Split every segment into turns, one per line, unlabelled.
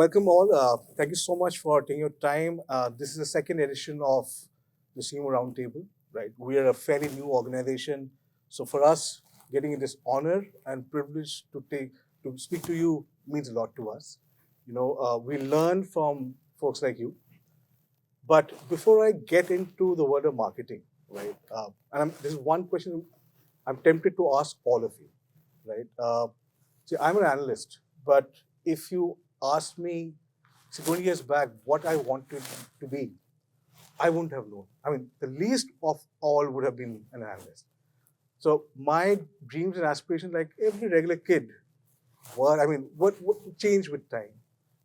welcome all. Thank you so much for taking your time. This is the second edition of the CMO Round Table, right? We are a fairly new organization. So for us, getting this honor and privilege to speak to you means a lot to us. We learn from folks like you. But before I get into the world of marketing, right? This is one question I'm tempted to ask all of you, right? See, I'm an analyst, but if you asked me, 20 years back, what I wanted to be, I wouldn't have known. I mean, the least of all would have been an analyst. So my dreams and aspirations, like every regular kid, what changed with time?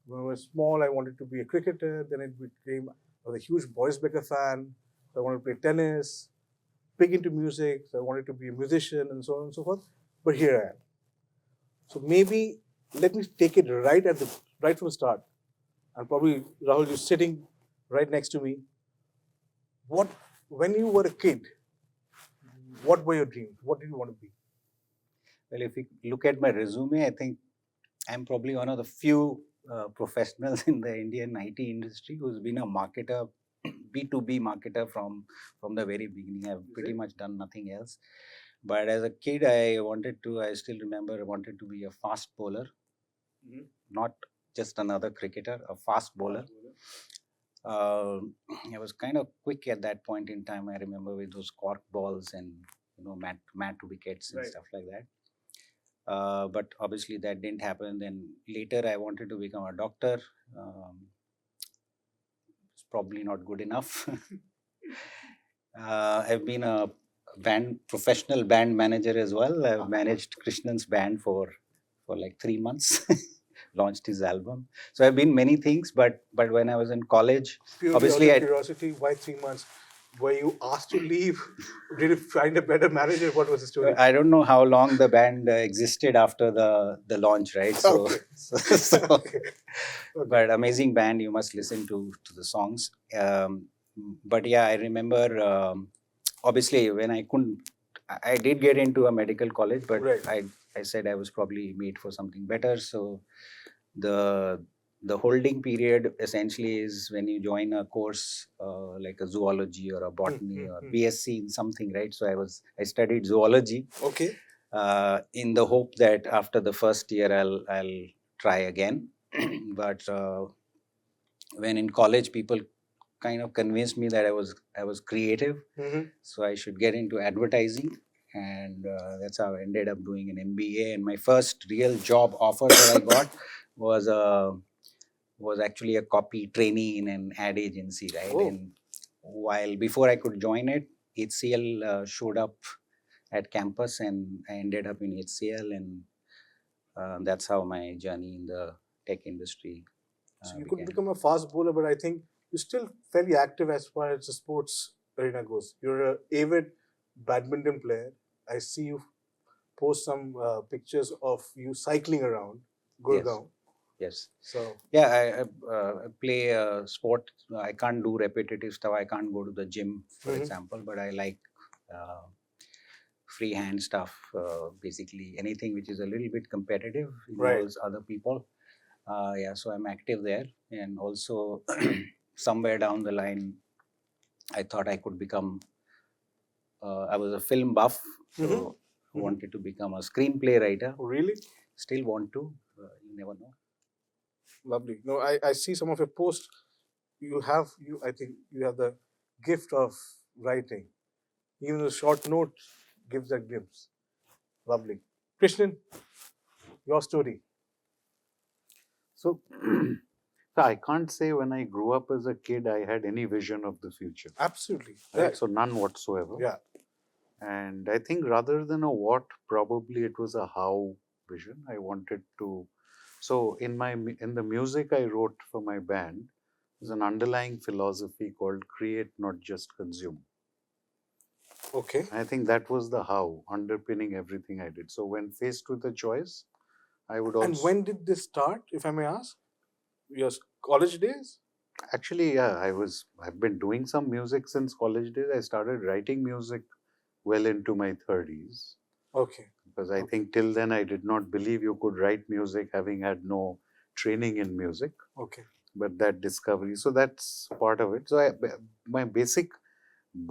When I was small, I wanted to be a cricketer. Then it became, I was a huge Boris Becker fan. So I wanted to play tennis, big into music. So I wanted to be a musician and so on and so forth. But here I am. So maybe let me take it right from the start. And probably Rahul, you're sitting right next to me. When you were a kid, what were your dreams? What did you want to be?
Well, if you look at my resume, I think I'm probably one of the few professionals in the Indian IT industry who's been a marketer, B2B marketer from the very beginning. I've pretty much done nothing else. But as a kid, I still remember, I wanted to be a fast bowler, not just another cricketer, a fast bowler. I was kind of quick at that point in time. I remember with those cork balls and mat wickets and stuff like that. But obviously that didn't happen. Then later I wanted to become a doctor. It's probably not good enough. I've been a professional band manager as well. I've managed Krishnan's band for like 3 months. Launched his album. So I've been many things, but when I was in college,
obviously, curiosity, why 3 months? Were you asked to leave? Did you find a better manager? What was the story?
I don't know how long the band existed after the launch, right? So,
Okay.
Okay. But amazing band. You must listen to the songs. But yeah, I remember. Obviously, when I did get into a medical college, but right. I said I was probably made for something better. So the holding period essentially is when you join a course like a zoology or a botany or BSc in something, right? So I studied zoology.
Okay.
In the hope that after the first year I'll try again. But when in college, people kind of convinced me that I was creative, so I should get into advertising, and that's how I ended up doing an MBA. And my first real job offer that I got was actually a copy trainee in an ad agency, right? Oh. And while before I could join it, HCL showed up at campus, and I ended up in HCL, and that's how my journey in the tech industry.
So you could become a fast bowler, but I think you're still fairly active as far as the sports arena goes. You're an avid badminton player. I see you post some pictures of you cycling around Gurgaon.
Yes.
So
yeah, I play a sport. I can't do repetitive stuff. I can't go to the gym, for example, but I like freehand stuff. Basically, anything which is a little bit competitive involves other people. So I'm active there, and also somewhere down the line, I thought I could become. I was a film buff, so wanted to become a screenplay writer.
Oh, really?
Still want to. You never know.
Lovely. No, I see some of your posts. I think you have the gift of writing. Even a short note gives that glimpse. Lovely. Krishnan, your story.
So I can't say when I grew up as a kid, I had any vision of the future.
Absolutely.
Right?
Yeah.
So none whatsoever.
Yeah.
And I think rather than a what, probably it was a how vision. I wanted to. So in the music I wrote for my band, there's an underlying philosophy called create, not just consume.
Okay.
I think that was the how underpinning everything I did. So when faced with a choice, I would also.
And when did this start, if I may ask? Your college days?
Actually, yeah, I've been doing some music since college days. I started writing music well into my 30s.
Okay.
Because I think till then I did not believe you could write music having had no training in music,
Okay.
but that discovery, so that's part of it. So my basic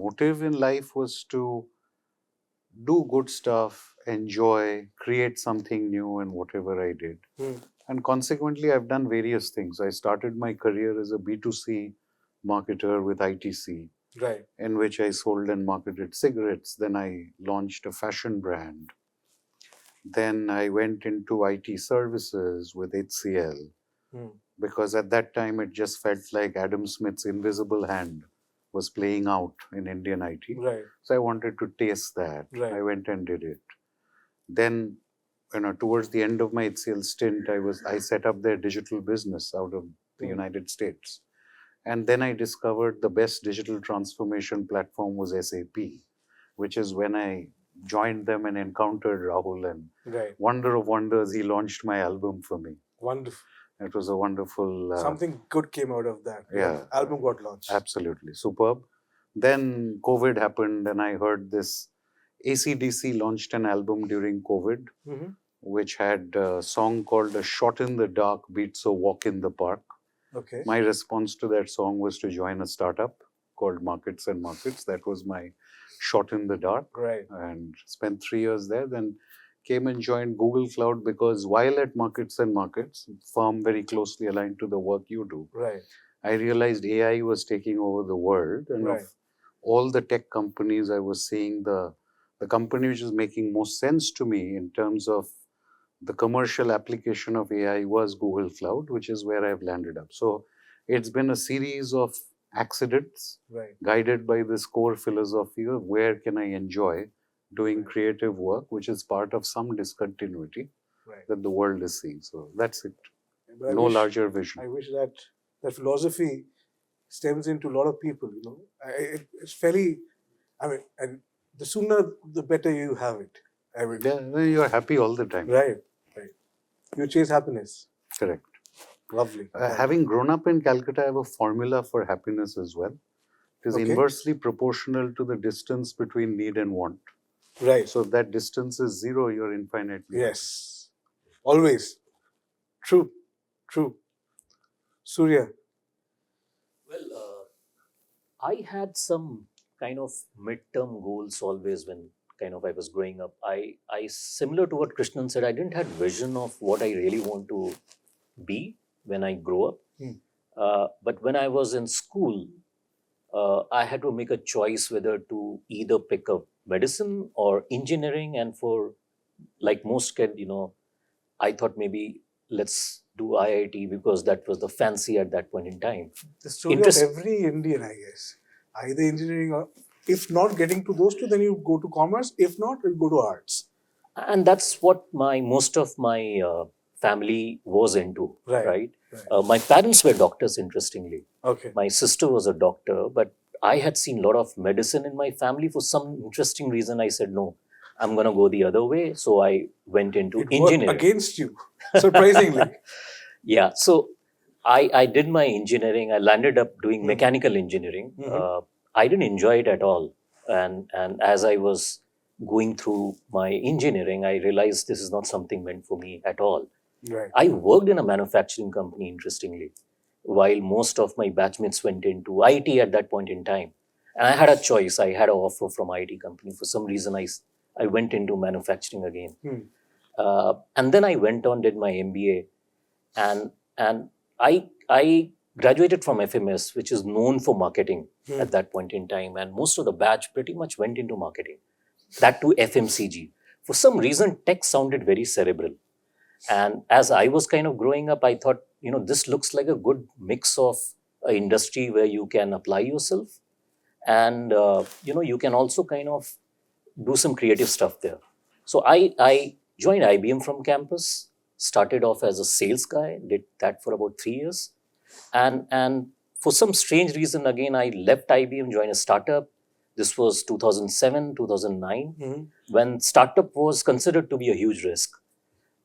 motive in life was to do good stuff, enjoy, create something new in whatever I did. And consequently, I've done various things. I started my career as a B2C marketer with ITC,
Right.
in which I sold and marketed cigarettes. Then I launched a fashion brand. Then I went into IT services with HCL, because at that time it just felt like Adam Smith's invisible hand was playing out in Indian IT.
Right.
So I wanted to taste that.
Right.
I went and did it. Then, towards the end of my HCL stint, I set up their digital business out of the United States. And then I discovered the best digital transformation platform was SAP, which is when I joined them and encountered Rahul, and
Right.
wonder of wonders, he launched my album for me.
Wonderful.
It was a wonderful...
Something good came out of that.
Yeah.
Album got launched.
Absolutely. Superb. Then COVID happened and I heard this. AC/DC launched an album during COVID, which had a song called A Shot in the Dark Beats a Walk in the Park.
Okay.
My response to that song was to join a startup called Markets and Markets. That was my shot in the dark.
Right.
And spent 3 years there. Then came and joined Google Cloud, because while at Markets and Markets, firm very closely aligned to the work you do,
Right.
I realized AI was taking over the world. And
Right.
of all the tech companies, I was seeing the company which is making most sense to me in terms of the commercial application of AI was Google Cloud, which is where I've landed up. So it's been a series of accidents,
Right.
guided by this core philosophy of where can I enjoy doing creative work, which is part of some discontinuity that the world is seeing. So that's it.
But
No larger vision.
I wish that philosophy stems into a lot of people. It's fairly. And the sooner the better you have it.
Yeah, you're happy all the time.
Right. You chase happiness.
Correct.
Lovely.
Having grown up in Calcutta, I have a formula for happiness as well. It is inversely proportional to the distance between need and want.
Right.
So if that distance is 0, you're infinitely happy.
Yes. Always. True. Surya.
Well, I had some kind of midterm goals always when I was growing up. I similar to what Krishnan said, I didn't have vision of what I really want to be when I grow up. But when I was in school, I had to make a choice whether to either pick up medicine or engineering. And for like most kids, I thought maybe let's do IIT because that was the fancy at that point in time.
The story of every Indian, I guess. Either engineering or, if not getting to those two, then you go to commerce. If not, you go to arts.
And that's what most of my family was into, right? My parents were doctors, interestingly.
Okay.
My sister was a doctor, but I had seen a lot of medicine in my family. For some interesting reason, I said, no, I'm going to go the other way. So I went into engineering.
Worked against you, surprisingly.
Yeah. So I did my engineering. I landed up doing mechanical engineering. I didn't enjoy it at all. And as I was going through my engineering, I realized this is not something meant for me at all.
Right.
I worked in a manufacturing company, interestingly, while most of my batchmates went into IT at that point in time. And I had a choice. I had an offer from IT company. For some reason, I went into manufacturing again. And then I went on, did my MBA. And I graduated from FMS, which is known for marketing at that point in time. And most of the batch pretty much went into marketing. That to FMCG. For some reason, tech sounded very cerebral. And as I was kind of growing up, I thought, this looks like a good mix of an industry where you can apply yourself. And, you can also kind of do some creative stuff there. So I joined IBM from campus, started off as a sales guy, did that for about 3 years. And for some strange reason, again, I left IBM, joined a startup. This was 2007, 2009, when startup was considered to be a huge risk.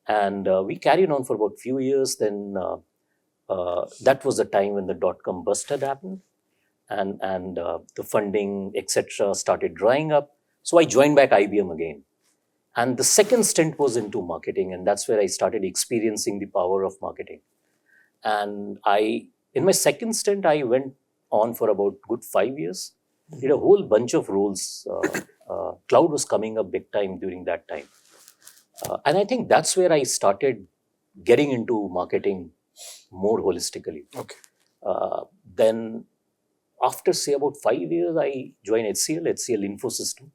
And we carried on for about a few years. Then that was the time when the dot-com bust had happened. And the funding, etc., started drying up. So I joined back IBM again. And the second stint was into marketing. And that's where I started experiencing the power of marketing. And in my second stint, I went on for about good 5 years. Did a whole bunch of roles. Cloud was coming up big time during that time. And I think that's where I started getting into marketing more holistically.
Okay.
Then after say about 5 years, I joined HCL Infosystem,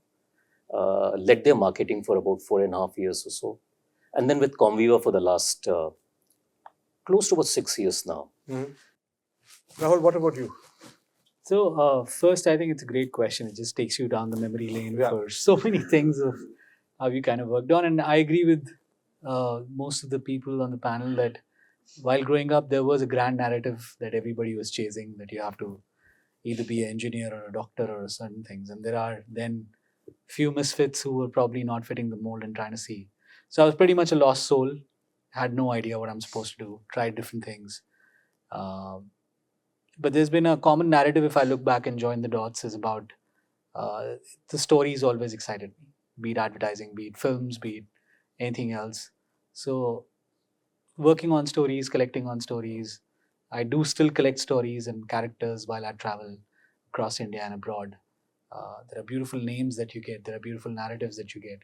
led their marketing for about 4.5 years or so. And then with Comviva for the last close to about 6 years now.
Rahul, what about you?
So first, I think it's a great question. It just takes you down the memory lane
Yeah.
for so many things of how you kind of worked on. And I agree with most of the people on the panel that while growing up, there was a grand narrative that everybody was chasing, that you have to either be an engineer or a doctor or certain things. And there are then few misfits who were probably not fitting the mold and trying to see. So I was pretty much a lost soul, had no idea what I'm supposed to do, tried different things. But there's been a common narrative, if I look back and join the dots, is about the stories always excited me, be it advertising, be it films, be it anything else. So working on stories, collecting on stories. I do still collect stories and characters while I travel across India and abroad. There are beautiful names that you get. There are beautiful narratives that you get.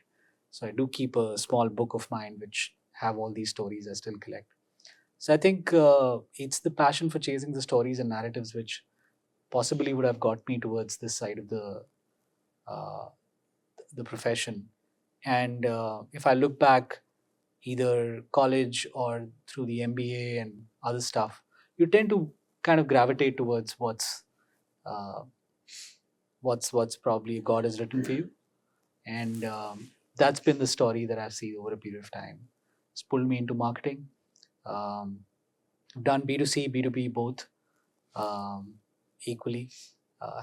So I do keep a small book of mine which have all these stories I still collect. So I think it's the passion for chasing the stories and narratives which possibly would have got me towards this side of the profession. And if I look back, either college or through the MBA and other stuff, you tend to kind of gravitate towards uh, what's probably God has written for you, and that's been the story that I've seen over a period of time. It's pulled me into marketing. I've done B2C, B2B both equally.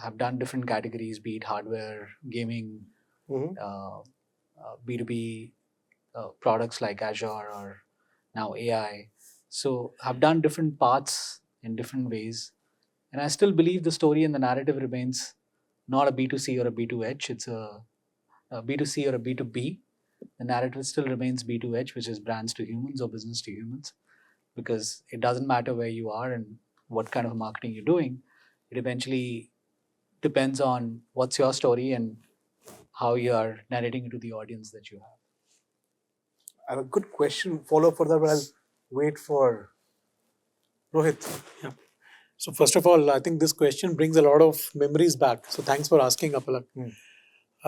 Have done different categories, be it hardware, gaming, B2B products like Azure or now AI. So I've done different paths in different ways. And I still believe the story and the narrative remains not a B2C or a B2H. It's a B2C or a B2B. The narrative still remains B2H, which is brands to humans or business to humans, because it doesn't matter where you are and what kind of marketing you're doing. It eventually depends on what's your story and how you are narrating it to the audience that you have.
I have a good question follow up for that, but I'll wait for Rohit.
So first of all, I think this question brings a lot of memories back. So thanks for asking, Apalak.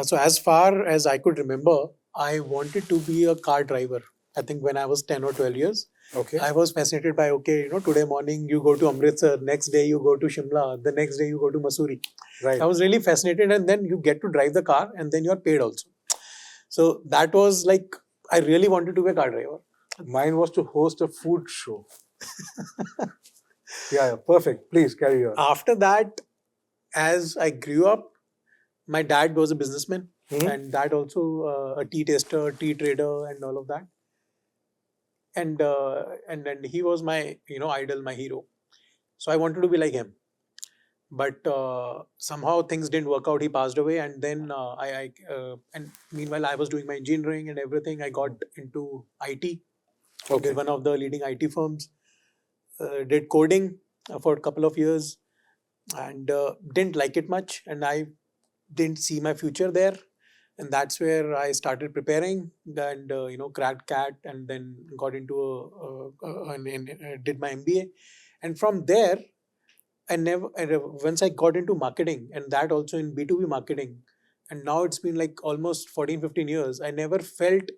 So as far as I could remember, I wanted to be a car driver. I think when I was 10 or 12 years,
Okay.
I was fascinated by, today morning you go to Amritsar, next day you go to Shimla, the next day you go to Mussoorie.
Right.
I was really fascinated, and then you get to drive the car and then you're paid also. So that was like, I really wanted to be a car driver.
Mine was to host a food show. Yeah, perfect. Please carry on.
After that, as I grew up, my dad was a businessman, and dad also a tea taster, tea trader, and all of that. And then he was my idol, my hero. So I wanted to be like him. But somehow things didn't work out. He passed away, and then and meanwhile I was doing my engineering and everything. I got into IT with one of the leading IT firms. Did coding for a couple of years, and didn't like it much, and I didn't see my future there. And that's where I started preparing and cracked CAT, and then got into did my MBA. And from there, once I got into marketing, and that also in B2B marketing, and now it's been like almost 14-15 years, I never felt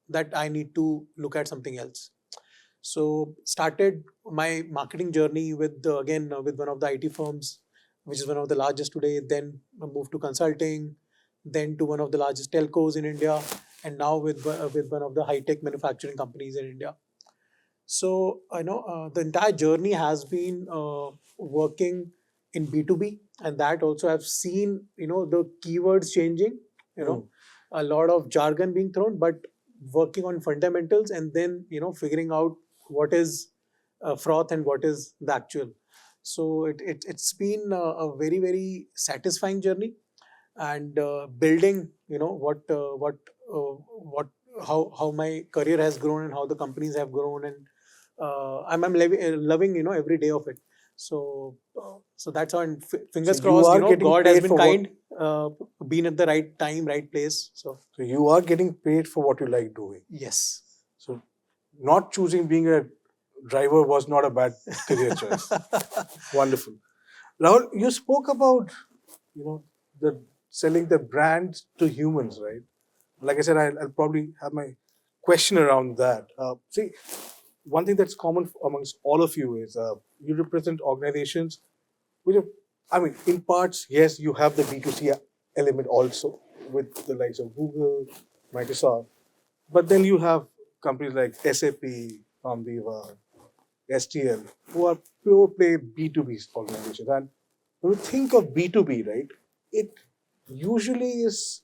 that I need to look at something else. So started my marketing journey with with one of the IT firms, which is one of the largest today. Then moved to consulting, then to one of the largest telcos in India, and now with one of the high tech manufacturing companies in India. So the entire journey has been working in B2B, and that also I've seen the keywords changing. A lot of jargon being thrown, but working on fundamentals, and then figuring out what is froth and what is the actual. So it's been a very, very satisfying journey, and building what how my career has grown and how the companies have grown, and I'm loving every day of it. So so that's how. And fingers
So you
crossed.
are getting
God has
paid
been
for
kind, been at the right time, right place. So
So you are getting paid for what you like doing.
yes.
So not choosing being a driver was not a bad career choice. Wonderful. Rahul, you spoke about the selling the brand to humans, right? Like I said, I'll probably have my question around that. See, one thing that's common amongst all of you is you represent organizations which are, I mean, in parts, yes, you have the B2C element also with the likes of Google, Microsoft, but then you have companies like SAP, Comviva, STL, who are pure play B2B organizations. And when you think of B2B, right, it usually is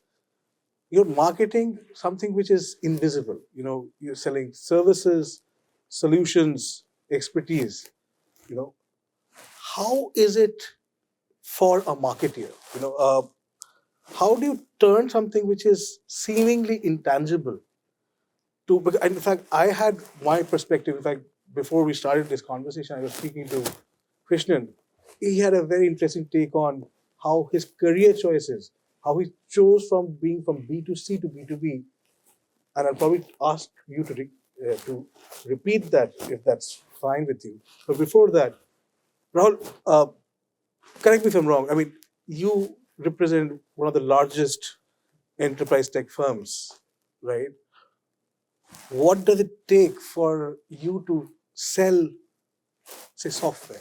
you're marketing something which is invisible. You're selling services, solutions, expertise. You know, how is it for a marketer? How do you turn something which is seemingly intangible to? In fact, I had my perspective. In fact, before we started this conversation, I was speaking to Krishnan. He had a very interesting take on how his career choices, how he chose from being from B2C to B2B, and I'll probably ask you to repeat that if that's fine with you. But before that, Rahul, correct me if I'm wrong. I mean, you represent one of the largest enterprise tech firms, right? What does it take for you to sell, say, software?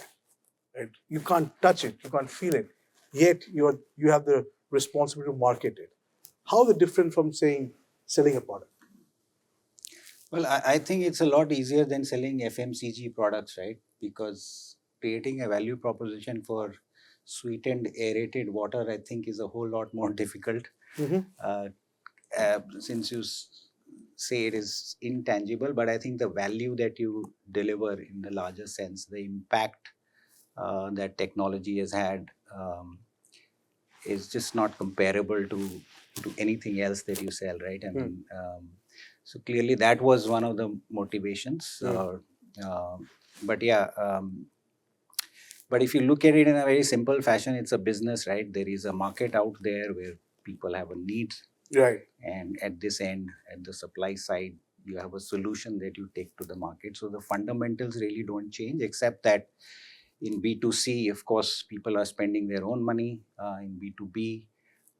Right? You can't touch it, you can't feel it, yet you have the responsibility to market it. How is it different from saying selling a product?
Well, I think it's a lot easier than selling FMCG products, right? Because creating a value proposition for sweetened aerated water, I think, is a whole lot more difficult.
Mm-hmm.
Since you say it is intangible, but I think the value that you deliver in the larger sense, the impact that technology has had, is just not comparable to anything else that you sell, right? I mean, so clearly that was one of the motivations. But yeah, but if you look at it in a very simple fashion, it's a business, right? There is a market out there where people have a need,
Right.
and at this end, at the supply side, you have a solution that you take to the market. So the fundamentals really don't change, except that in B2C, of course, people are spending their own money. In B2B,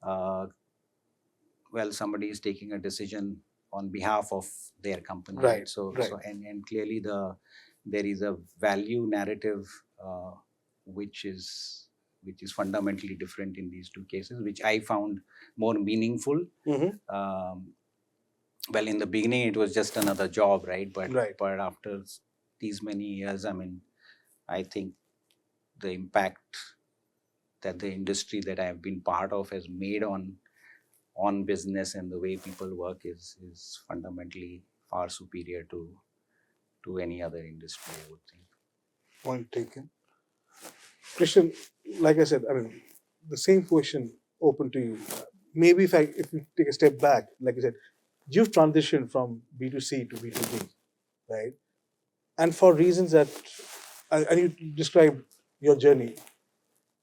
well, somebody is taking a decision on behalf of their company,
Right,
So,
right.
so and clearly there is a value narrative which is fundamentally different in these two cases, which I found more meaningful.
Mm-hmm.
Well, in the beginning, it was just another job, right?
Right.
But after these many years, I mean, I think the impact that the industry that I have been part of has made on business and the way people work is fundamentally far superior to any other industry, I would think.
Point taken. Christian, like I said, I mean, the same question open to you. Maybe if we take a step back, like I said, you've transitioned from B2C to B2B, right? And for reasons that, and you described your journey,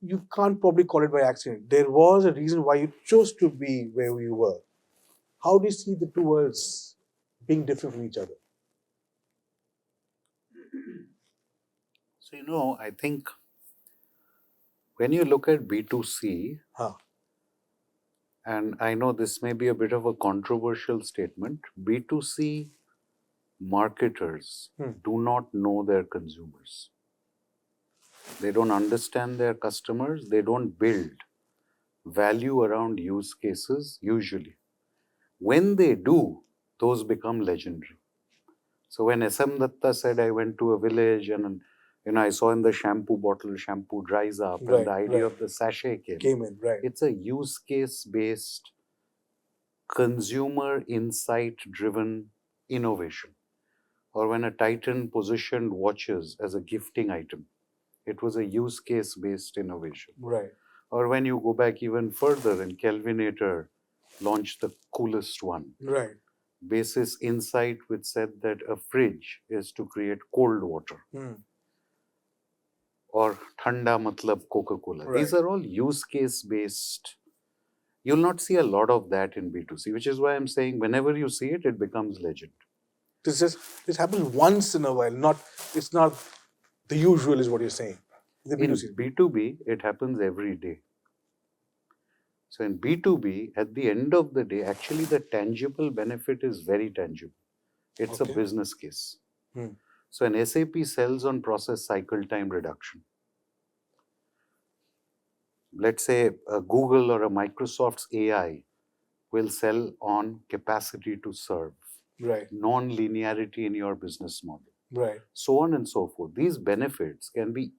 you can't probably call it by accident. There was a reason why you chose to be where you were. How do you see the two worlds being different from each other?
So, I think when you look at B2C,
Huh.
and I know this may be a bit of a controversial statement, B2C marketers do not know their consumers. They don't understand their customers. They don't build value around use cases usually. When they do, those become legendary. So when SM Datta said, I went to a village and I saw in the shampoo bottle, shampoo dries up, and the idea of the sachet
Came in, right.
It's a use case based, consumer insight driven innovation. Or when a Titan positioned watches as a gifting item, it was a use case based innovation.
Right.
Or when you go back even further and Kelvinator launched the coolest one.
Right.
basis insight which said that a fridge is to create cold water, or thanda matlab Coca-Cola. These
Right.
are all use case based. You'll not see a lot of that in B2C, which is why I'm saying whenever you see it, it becomes legend.
This happens once in a while. It's not the usual, is what you're saying. The
In
B2C.
B2B, it happens every day. So in B2B, at the end of the day, actually the tangible benefit is very tangible. It's
Okay.
a business case.
Hmm.
So an SAP sells on process cycle time reduction. Let's say a Google or a Microsoft's AI will sell on capacity to serve,
Right.
non-linearity in your business model,
Right.
so on and so forth. These benefits can be,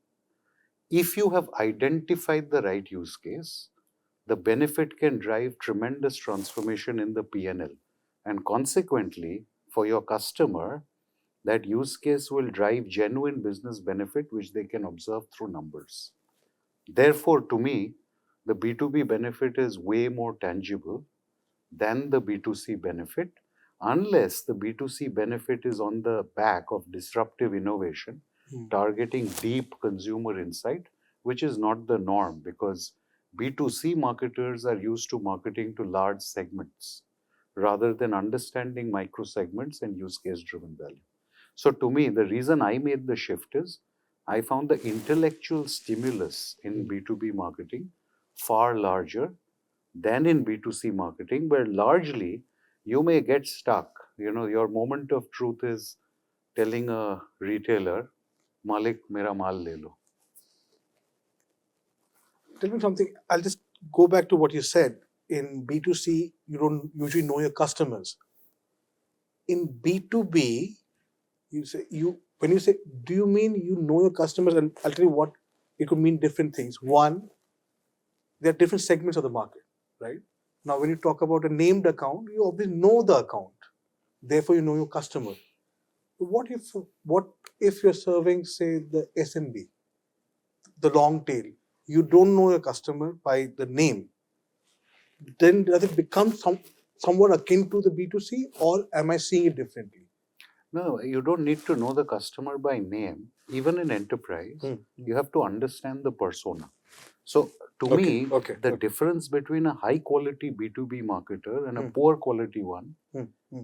if you have identified the right use case, the benefit can drive tremendous transformation in the P&L. And consequently, for your customer, that use case will drive genuine business benefit, which they can observe through numbers. Therefore, to me, the B2B benefit is way more tangible than the B2C benefit, unless the B2C benefit is on the back of disruptive innovation, targeting deep consumer insight, which is not the norm, because B2C marketers are used to marketing to large segments rather than understanding micro segments and use case driven value. So, to me, the reason I made the shift is I found the intellectual stimulus in B2B marketing far larger than in B2C marketing, where largely you may get stuck. You know, your moment of truth is telling a retailer, Malik, mera maal le lo.
Tell me something. I'll just go back to what you said. In B2C, you don't usually know your customers. In B2B, when you say, do you mean you know your customers? And I'll tell you what, it could mean different things. One, there are different segments of the market, right? Now, when you talk about a named account, you obviously know the account. Therefore, you know your customer. What if you're serving, say, the SMB, the long tail? You don't know your customer by the name. Then does it become somewhat akin to the B2C, or am I seeing it differently?
No, you don't need to know the customer by name. Even in enterprise, you have to understand the persona. So, to me, the difference between a high quality B2B marketer and a poor quality one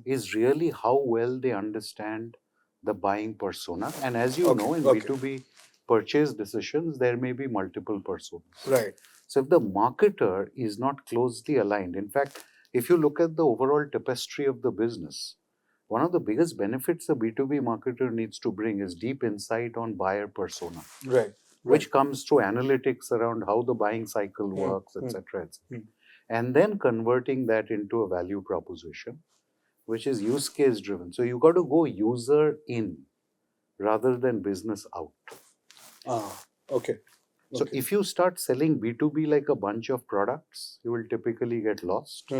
is really how well they understand the buying persona. And as you know, in B2B purchase decisions, there may be multiple personas.
Right.
So, if the marketer is not closely aligned, in fact, if you look at the overall tapestry of the business, one of the biggest benefits a B2B marketer needs to bring is deep insight on buyer persona.
Right.
Which comes through analytics around how the buying cycle works, etc. And then converting that into a value proposition, which is use case driven. So you got to go user in rather than business out.
Okay.
So if you start selling B2B like a bunch of products, you will typically get lost.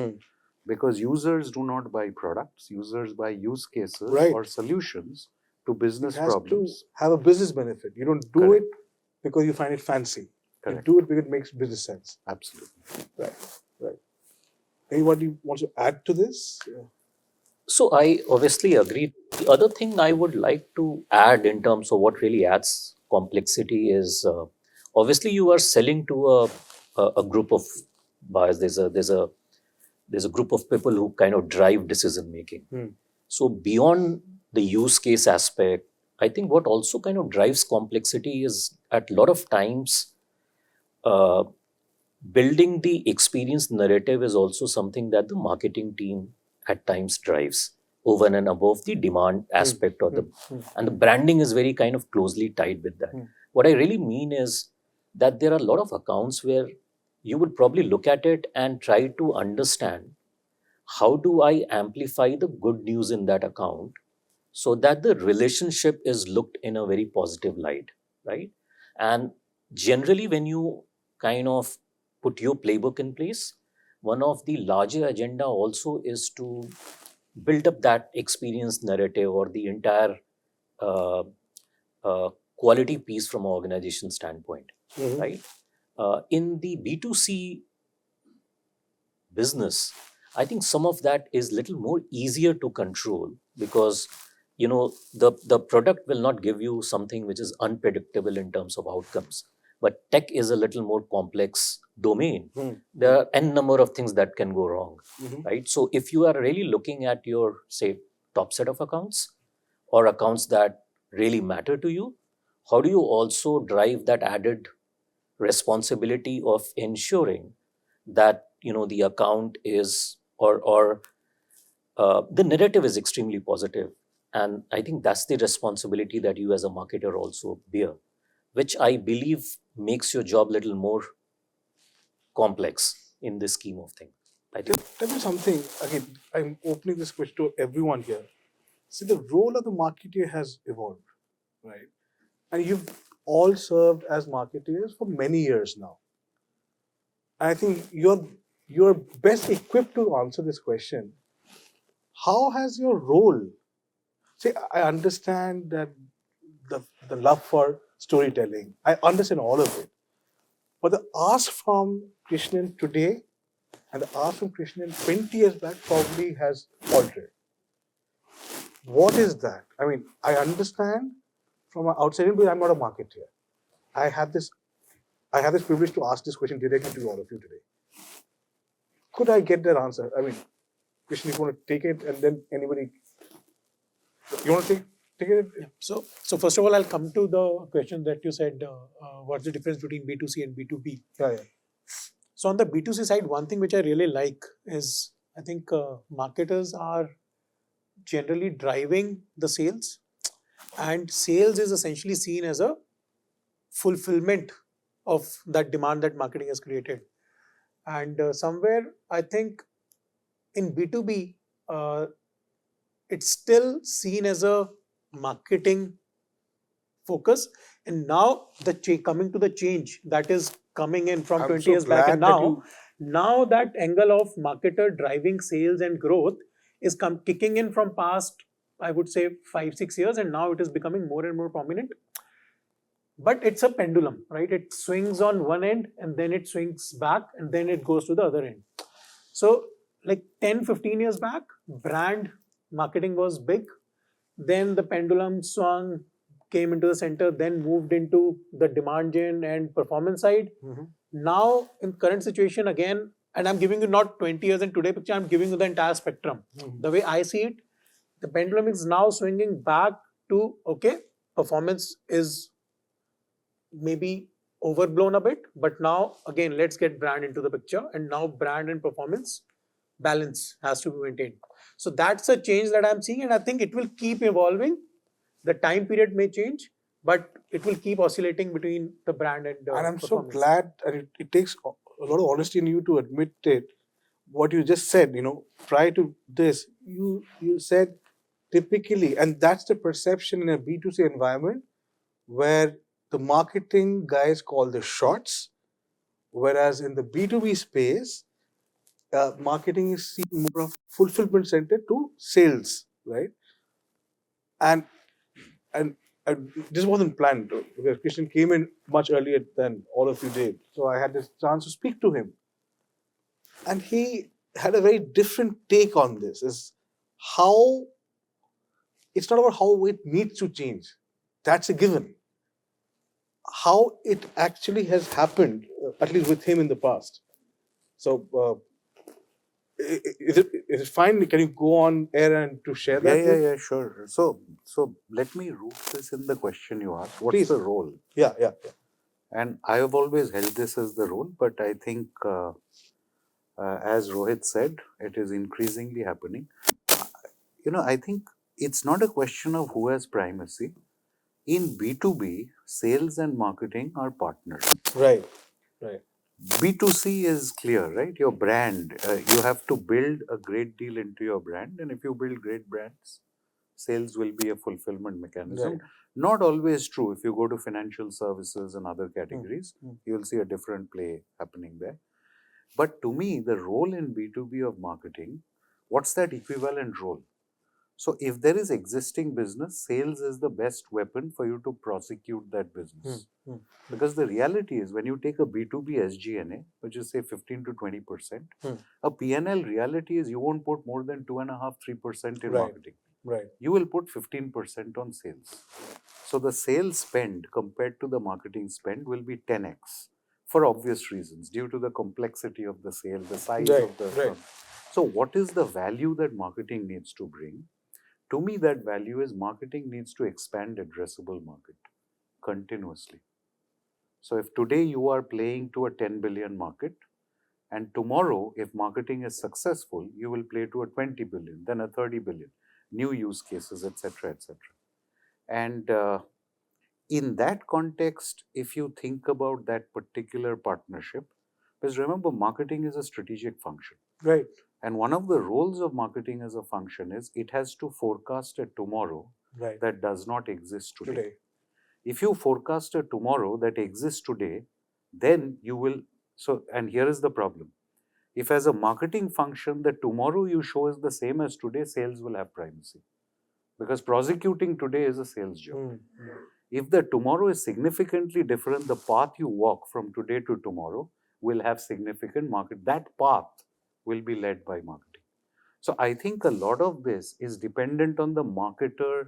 Because users do not buy products, users buy use cases or solutions to business problems.
To have a business benefit. You don't do it because you find it fancy.
Correct.
You do it because it makes business sense.
Absolutely.
Right. Anybody wants to add to this?
So I obviously agree. The other thing I would like to add in terms of what really adds complexity is obviously you are selling to a group of buyers. There's a group of people who kind of drive decision making. So beyond the use case aspect, I think what also kind of drives complexity is at a lot of times building the experience narrative is also something that the marketing team at times drives over and above the demand aspect or and the branding is very kind of closely tied with that. What I really mean is that there are a lot of accounts where you would probably look at it and try to understand how do I amplify the good news in that account so that the relationship is looked in a very positive light, right? And generally, when you kind of put your playbook in place, one of the larger agenda also is to build up that experience narrative or the entire uh, quality piece from an organization standpoint, right? In the B2C business, I think some of that is little more easier to control because the product will not give you something which is unpredictable in terms of outcomes. But tech is a little more complex domain. There are n number of things that can go wrong, right? So if you are really looking at your, say, top set of accounts or accounts that really matter to you, how do you also drive that added responsibility of ensuring that the account is or the narrative is extremely positive, and I think that's the responsibility that you as a marketer also bear, which I believe makes your job little more complex in this scheme of things. I think
Tell me something. Again, I'm opening this question to everyone here. See, the role of the marketer has evolved, right? And you've all served as marketers for many years now. I think you're best equipped to answer this question. How has your role? See, I understand that the love for storytelling. I understand all of it. But the ask from Krishnan today and the ask from Krishnan 20 years back probably has altered. What is that? I mean, I understand from an outsider, but I'm not a marketer. I have this privilege to ask this question directly to all of you today. Could I get that answer? I mean, Krishnan, if you want to take it, and then anybody, you want to take it?
Yeah. So first of all, I'll come to the question that you said, what's the difference between B2C and B2B?
Yeah.
So on the B2C side, one thing which I really like is I think marketers are generally driving the sales, and sales is essentially seen as a fulfillment of that demand that marketing has created. And somewhere I think in B2B, it's still seen as a marketing focus. And now coming to the change that is coming in from
I'm
20
so
years back, and
glad that
now that angle of marketer driving sales and growth is kicking in from past, I would say 5-6 years, and now it is becoming more and more prominent. But it's a pendulum, right? It swings on one end and then it swings back and then it goes to the other end. So like 10-15 years back, brand marketing was big. Then the pendulum swung, came into the center, then moved into the demand gen and performance side. Now in current situation again, and I'm giving you not 20 years and today picture, I'm giving you the entire spectrum. The way I see it, the pendulum is now swinging back to, okay, performance is maybe overblown a bit, but now again, let's get brand into the picture, and now brand and performance balance has to be maintained. So that's a change that I'm seeing, and I think it will keep evolving. The time period may change, but it will keep oscillating between the brand and
and I'm so
performance.
glad, and it takes a lot of honesty in you to admit it. What you just said, prior to this, you said typically, and that's the perception in a B2C environment where the marketing guys call the shots, whereas in the B2B space, marketing is seen more of fulfillment center to sales, right? And and this wasn't planned because Christian came in much earlier than all of you did, so I had this chance to speak to him, and he had a very different take on this. Is how it's not about how it needs to change. That's a given. How it actually has happened, at least with him in the past. So, is it fine? Can you go on air and to share that?
Yeah, sure. So let me root this in the question you asked. What's
Please.
the role?
Yeah.
And I have always held this as the role, but I think, as Rohit said, it is increasingly happening. I think it's not a question of who has primacy. In B2B, sales and marketing are partners.
Right.
B2C is clear, right? Your brand, you have to build a great deal into your brand. And if you build great brands, sales will be a fulfillment mechanism.
Right.
Not always true. If you go to financial services and other categories, you'll see a different play happening there. But to me, the role in B2B of marketing, what's that equivalent role? So if there is existing business, sales is the best weapon for you to prosecute that business. Because the reality is, when you take a B2B SG&A, which is say 15 to 20%, a P&L reality is you won't put more than 2.5-3% in marketing.
Right.
You will put 15% on sales. So the sales spend compared to the marketing spend will be 10x for obvious reasons, due to the complexity of the sale, the size of the
Right.
So what is the value that marketing needs to bring? To me, that value is marketing needs to expand addressable market continuously. So if today you are playing to a 10 billion market, and tomorrow, if marketing is successful, you will play to a 20 billion, then a 30 billion, new use cases, etc., etc. And in that context, if you think about that particular partnership, because remember, marketing is a strategic function.
Right.
And one of the roles of marketing as a function is it has to forecast a tomorrow that does not exist today. If you forecast a tomorrow that exists today, then you will. So, and here is the problem. If as a marketing function, the tomorrow you show is the same as today, sales will have primacy. Because prosecuting today is a sales job. If the tomorrow is significantly different, the path you walk from today to tomorrow will have significant market. That path will be led by marketing. So I think a lot of this is dependent on the marketer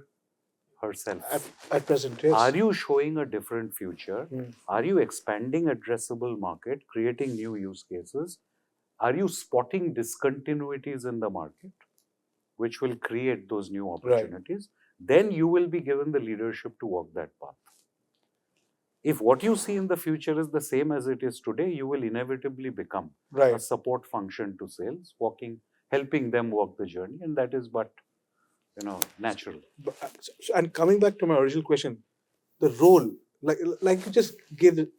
herself.
At present, yes.
Are you showing a different future? Are you expanding addressable market, creating new use cases? Are you spotting discontinuities in the market, which will create those new opportunities? Then you will be given the leadership to walk that path. If what you see in the future is the same as it is today, you will inevitably become a support function to sales, helping them walk the journey, and that is but natural.
And coming back to my original question, the role, like you just gave it,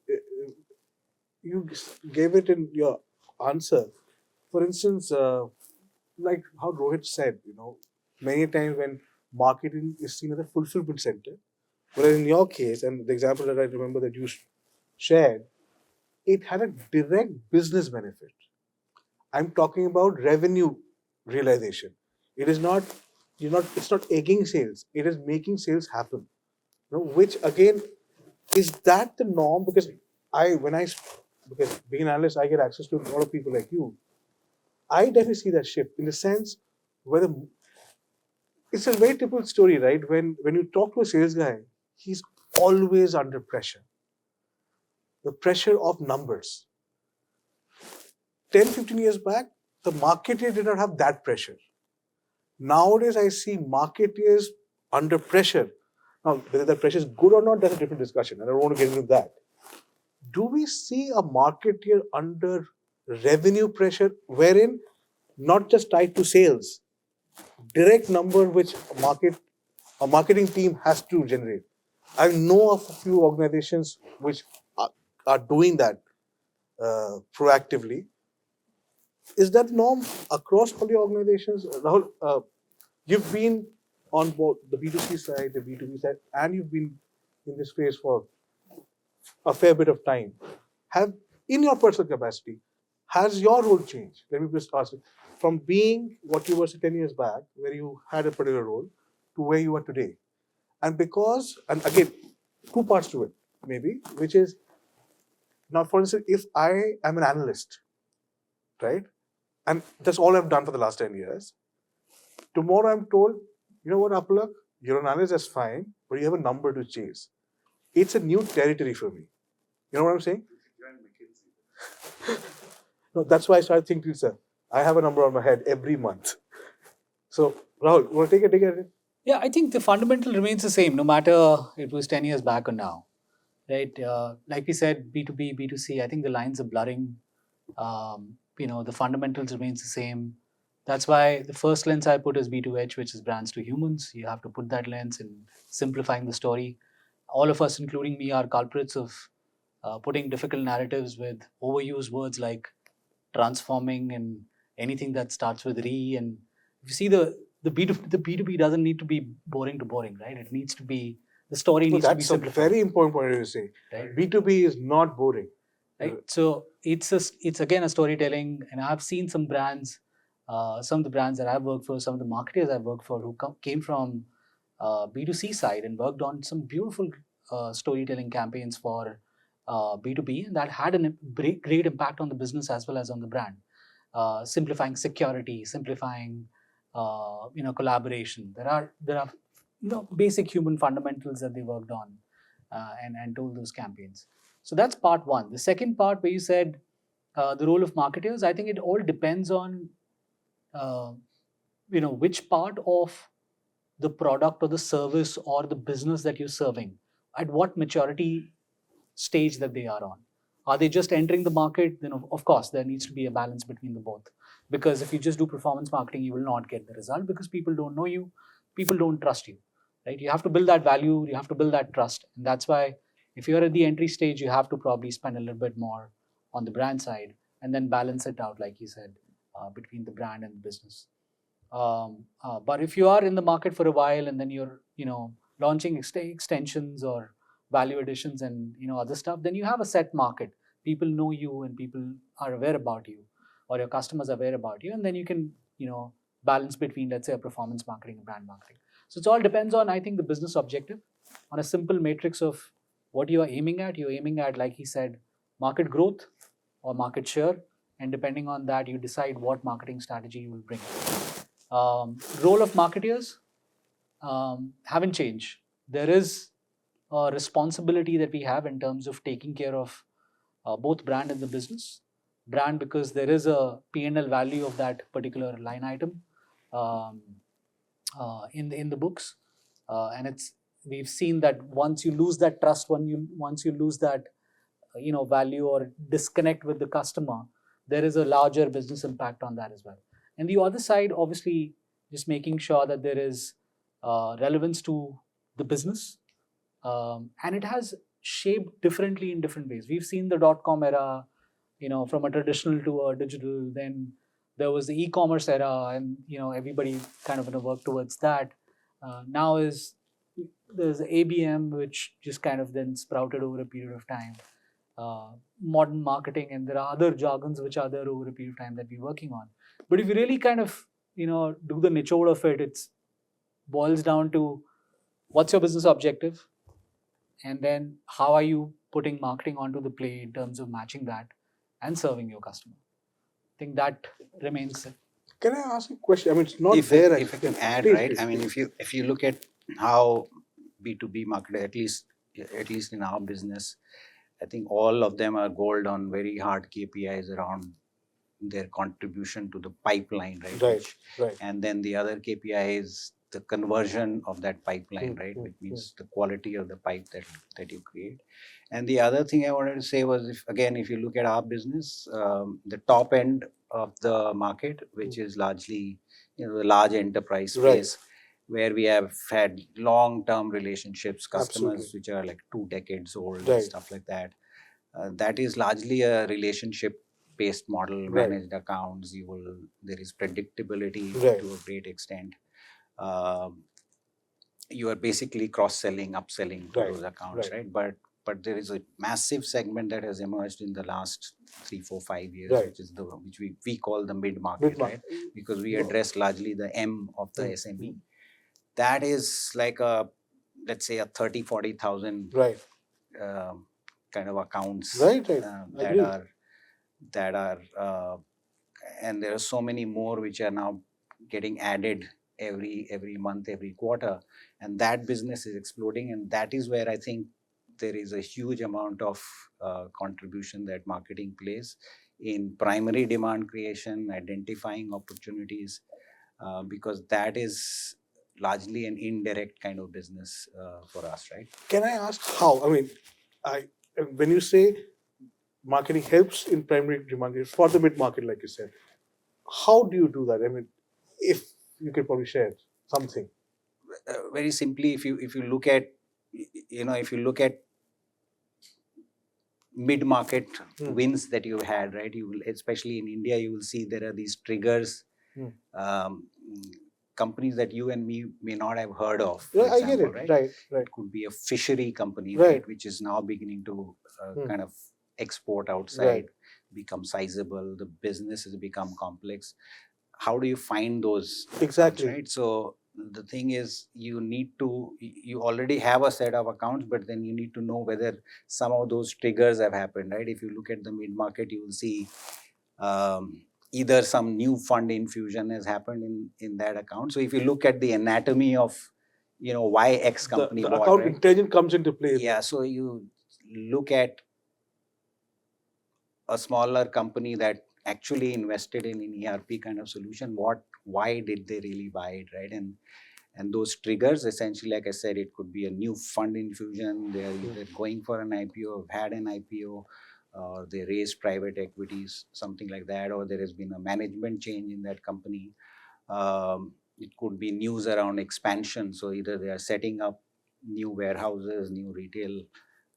in your answer. For instance, like how Rohit said, many times when marketing is seen as a fulfillment center, whereas in your case, and the example that I remember that you shared, it had a direct business benefit. I'm talking about revenue realization. It is not, it's not egging sales. It is making sales happen. Which again, is that the norm? Because because being an analyst, I get access to a lot of people like you. I definitely see that shift in the sense where it's a very typical story, right? When you talk to a sales guy, he's always under pressure. The pressure of numbers. 10, 15 years back, the marketer did not have that pressure. Nowadays, I see marketers under pressure. Now, whether that pressure is good or not, that's a different discussion, and I don't want to get into that. Do we see a marketer under revenue pressure, wherein not just tied to sales, direct number which a marketing team has to generate? I know of a few organizations which are doing that proactively. Is that norm across all the organizations? Rahul, you've been on both the B2C side, the B2B side, and you've been in this space for a fair bit of time. In your personal capacity, has your role changed? Let me just ask you, from being what you were 10 years back, where you had a particular role, to where you are today. And again, two parts to it, maybe, which is, now for instance, if I am an analyst, right? And that's all I've done for the last 10 years. Tomorrow I'm told, you know what, Apalak, you're an analyst, that's fine, but you have a number to chase. It's a new territory for me. You know what I'm saying? No, that's why I started Think Teal, sir. I have a number on my head every month. So, Rahul, you want to take it?
Yeah, I think the fundamental remains the same, no matter it was 10 years back or now, right? Like we said, B2B, B2C, I think the lines are blurring. The fundamentals remains the same. That's why the first lens I put is B2H, which is brands to humans. You have to put that lens in simplifying the story. All of us, including me, are culprits of putting difficult narratives with overused words like transforming and anything that starts with re. And if you see the B2B doesn't need to be boring, right? It needs to be, the story needs to be simplified.
That's a very important point to say. Right? B2B is not boring.
Right. So it's again a storytelling, and I've seen some brands some of the brands that I've worked for, some of the marketers I've worked for who came from B2C side and worked on some beautiful storytelling campaigns for B2B, and that had a great impact on the business as well as on the brand. Simplifying security, simplifying collaboration. There are basic human fundamentals that they worked on and told those campaigns. So that's part one. The second part where you said the role of marketers, I think it all depends on which part of the product or the service or the business that you're serving, at what maturity stage that they are on. Are they just entering the market? Then of course there needs to be a balance between the both. Because if you just do performance marketing, you will not get the result because people don't know you, people don't trust you, right? You have to build that value, you have to build that trust, and that's why if you're at the entry stage, you have to probably spend a little bit more on the brand side and then balance it out, like you said, between the brand and the business. But if you are in the market for a while and then you're launching extensions or value additions and other stuff, then you have a set market. People know you and people are aware about you, or your customers are aware about you, and then you can balance between, let's say, a performance marketing and brand marketing. So it all depends on, I think, the business objective. On a simple matrix of what you are aiming at, you're aiming at, like he said, market growth or market share, and depending on that, you decide what marketing strategy you will bring. Role of marketers haven't changed. There is a responsibility that we have in terms of taking care of both brand and the business. Brand, because there is a P&L value of that particular line item in the books, and we've seen that once you lose that trust, once you lose that value or disconnect with the customer, there is a larger business impact on that as well. And the other side, obviously, just making sure that there is relevance to the business, and it has shaped differently in different ways. We've seen the .com era, from a traditional to a digital. Then there was the e-commerce era, and everybody kind of worked towards that. Now there's ABM, which just kind of then sprouted over a period of time. Modern marketing, and there are other jargons which are there over a period of time that we're working on. But if you really kind of do the nichode of it, it boils down to what's your business objective, and then how are you putting marketing onto the play in terms of matching that and serving your customer. I think that remains.
Can I ask a question? I mean, it's not
if
there.
I can add,
Please,
right?
please,
I mean,
please.
if you look at how B2B marketer, at least in our business, I think all of them are gold on very hard KPIs around their contribution to the pipeline, right?
Right.
And then the other KPI is the conversion of that pipeline, right? Which means the quality of the pipe that you create. And the other thing I wanted to say was, if you look at our business, the top end of the market, which is largely the large enterprise space, where we have had long-term relationships, customers which are like 2 decades old and stuff like that. That is largely a relationship-based model, managed accounts. There is predictability to a great extent. You are basically cross-selling, upselling to those accounts, right? But there is a massive segment that has emerged in the last 3, 4, 5 years, which is which we call the mid-market, right? Because we address largely the M of the SME. That is like let's say a 30,000-40,000 kind of accounts that are and there are so many more which are now getting added every month, every quarter, and that business is exploding. And that is where I think there is a huge amount of contribution that marketing plays in primary demand creation, identifying opportunities, because that is largely an indirect kind of business for us, right?
Can I ask how? I mean, when you say marketing helps in primary demand creation for the mid-market, like you said, how do you do that? I mean, if you could probably share something.
Very simply, if you look at mid-market wins that you had, right? You will, especially in India, you will see there are these triggers, companies that you and me may not have heard of. For example,
I get it. Right.
It could be a fishery company, right? Which is now beginning to kind of export outside, become sizable. The business has become complex. how do you find those
Exactly.
accounts, right? So the thing is, you already have a set of accounts, but then you need to know whether some of those triggers have happened, right? If you look at the mid market, you will see either some new fund infusion has happened in that account. So if you look at the anatomy of, why X company
The
bought,
account
right?
intelligence comes into play.
Yeah, so you look at a smaller company that actually invested in an ERP kind of solution, why did they really buy it, right? And those triggers, essentially, like I said, it could be a new fund infusion, they're either going for an IPO, have had an IPO, or they raised private equities, something like that, or there has been a management change in that company. It could be news around expansion, so either they are setting up new warehouses, new retail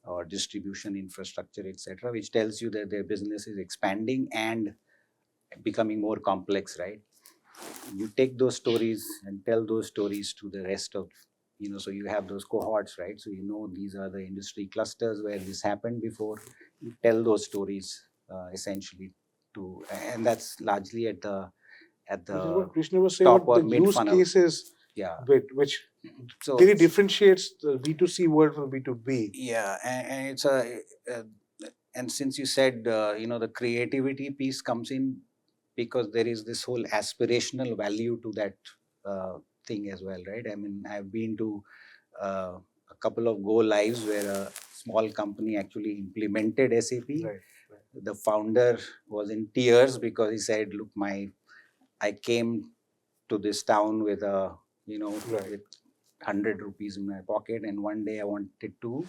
or distribution infrastructure, etc., which tells you that their business is expanding and becoming more complex, right? You take those stories and tell those stories to the rest of, so you have those cohorts, right? So these are the industry clusters where this happened before. You tell those stories essentially and that's largely at the
Which is what Krishna was saying
top
about
or
the
mid
use
funnel.
cases
Yeah.
bit, which
So
really differentiates the B2C world from B2B.
Yeah, and it's and since you said, the creativity piece comes in because there is this whole aspirational value to that thing as well, right? I mean, I've been to a couple of go lives where a small company actually implemented SAP.
Right.
The founder was in tears because he said, "Look, I came to this town with with 100 rupees in my pocket, and one day I wanted to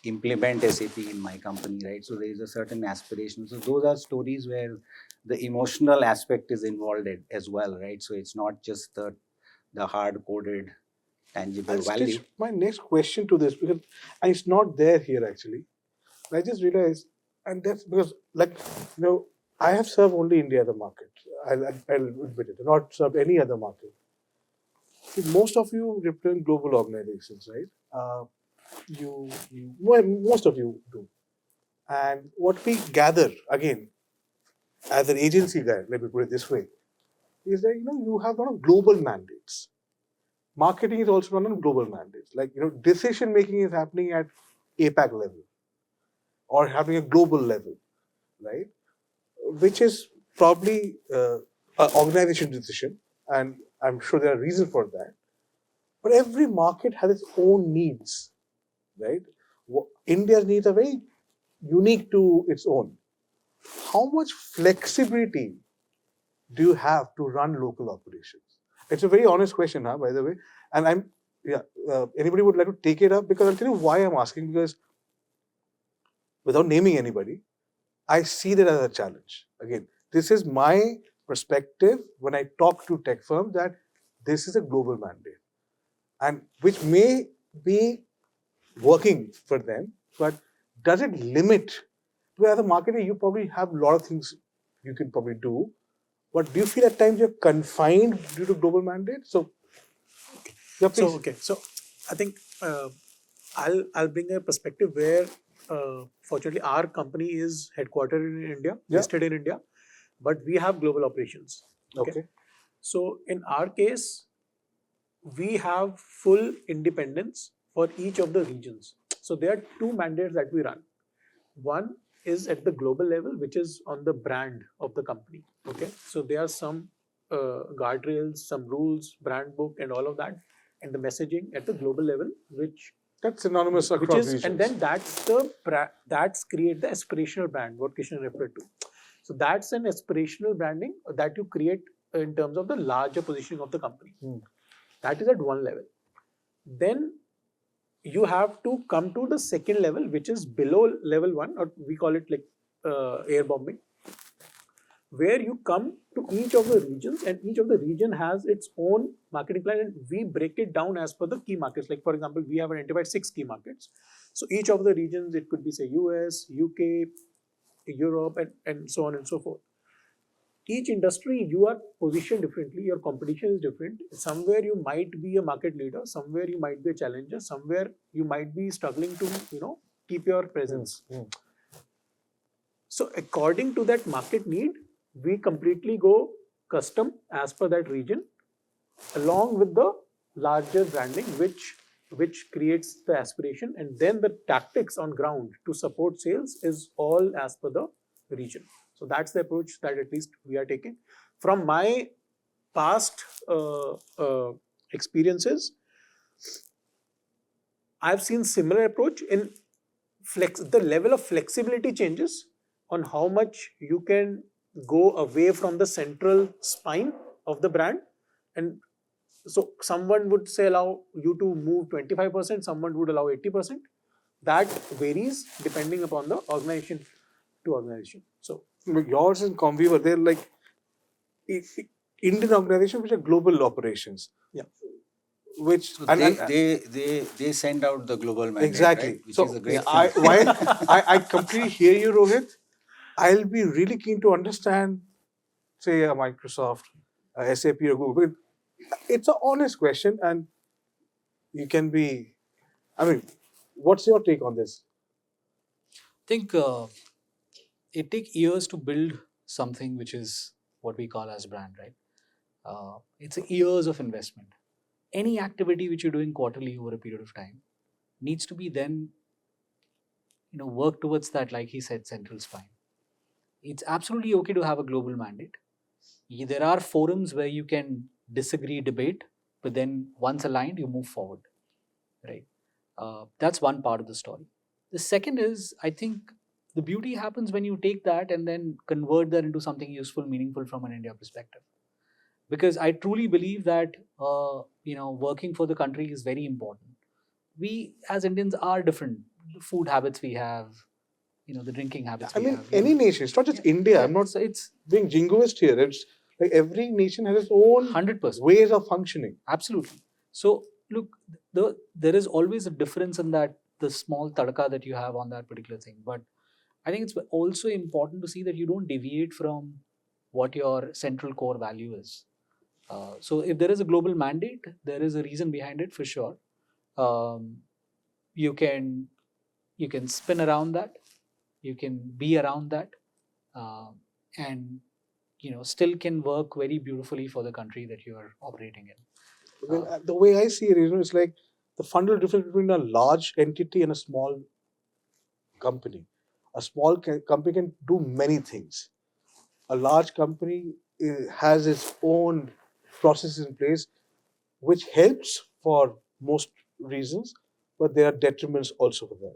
implement SAP in my company," right? So there is a certain aspiration. So those are stories where the emotional aspect is involved as well, right? So it's not just the hard-coded tangible
I'll
value.
stitch my next question to this because and it's not there here actually. I just realized, and that's because, I have served only India as a market. I'll admit it, not served any other market. See, most of you represent global organizations, right? Well, most of you do. And what we gather, again, as an agency guy, let me put it this way, is that, you have a lot of global mandates. Marketing is also run on global mandates. Like, decision making is happening at APAC level or having a global level, right? Which is probably an organization decision, and I'm sure there are reasons for that. But every market has its own needs, right? India's needs are very unique to its own. How much flexibility do you have to run local operations? It's a very honest question, by the way. And anybody would like to take it up? Because I'll tell you why I'm asking, because without naming anybody, I see that as a challenge. Again, this is my perspective when I talk to tech firms, that this is a global mandate, and which may be working for them, but does it limit? Well, as a marketer, you probably have a lot of things you can probably do, but do you feel at times you're confined due to global mandate? So, yeah, please.
So I think I'll bring a perspective where fortunately our company is headquartered in India, listed in India, but we have global operations.
Okay.
So in our case, we have full independence for each of the regions. So there are two mandates that we run. One is at the global level, which is on the brand of the company. Okay, so there are some guardrails, some rules, brand book, and all of that, and the messaging at the global level, which
That's synonymous across regions.
and then that's create the aspirational brand, what Kishan referred to. So that's an aspirational branding that you create in terms of the larger positioning of the company. That is at one level. Then you have to come to the second level, which is below level one, or we call it like air bombing, where you come to each of the regions, and each of the region has its own marketing plan, and we break it down as per the key markets. Like for example, we have identified 6 key markets. So each of the regions, it could be say US, UK, Europe, and so on and so forth. Each industry, you are positioned differently, your competition is different. Somewhere you might be a market leader, somewhere you might be a challenger, somewhere you might be struggling to keep your presence. So according to that market need, we completely go custom as per that region, along with the larger branding, which creates the aspiration, and then the tactics on ground to support sales is all as per the region. So that's the approach that at least we are taking. From my past experiences, I've seen similar approach in the level of flexibility changes on how much you can go away from the central spine of the brand. And so someone would say allow you to move 25%, someone would allow 80%. That varies depending upon the organization to organization. So
Like yours and Comviva, they're like Indian organizations which are global operations.
yeah.
Which
So
and,
they send out the global mandate,
exactly.
right? Which
So
is a great
I
thing.
while I completely hear you, Rohit. I'll be really keen to understand, say, a Microsoft, a SAP, or Google. But it's an honest question, and you can be. I mean, what's your take on this?
I think it takes years to build something which is what we call as brand, right? It's years of investment. Any activity which you're doing quarterly over a period of time needs to be then, work towards that, like he said, central spine. It's absolutely okay to have a global mandate. There are forums where you can disagree, debate, but then once aligned, you move forward, right? That's one part of the story. The second is, I think the beauty happens when you take that and then convert that into something useful, meaningful from an India perspective. Because I truly believe that working for the country is very important. We as Indians are different. The food habits we have, the drinking habits
I
we
mean,
have.
any nation. It's not just India. I'm not
So it's
being jingoist here. It's like every nation has its own
100%.
ways of functioning.
Absolutely. So look, there is always a difference in that, the small tadka that you have on that particular thing. But I think it's also important to see that you don't deviate from what your central core value is. So if there is a global mandate, there is a reason behind it for sure. You can spin around that, you can be around that, and still can work very beautifully for the country that you are operating in.
I mean, the way I see it, it's like the fundamental difference between a large entity and a small company. A small company can do many things. A large company has its own processes in place, which helps for most reasons, but there are detriments also for that.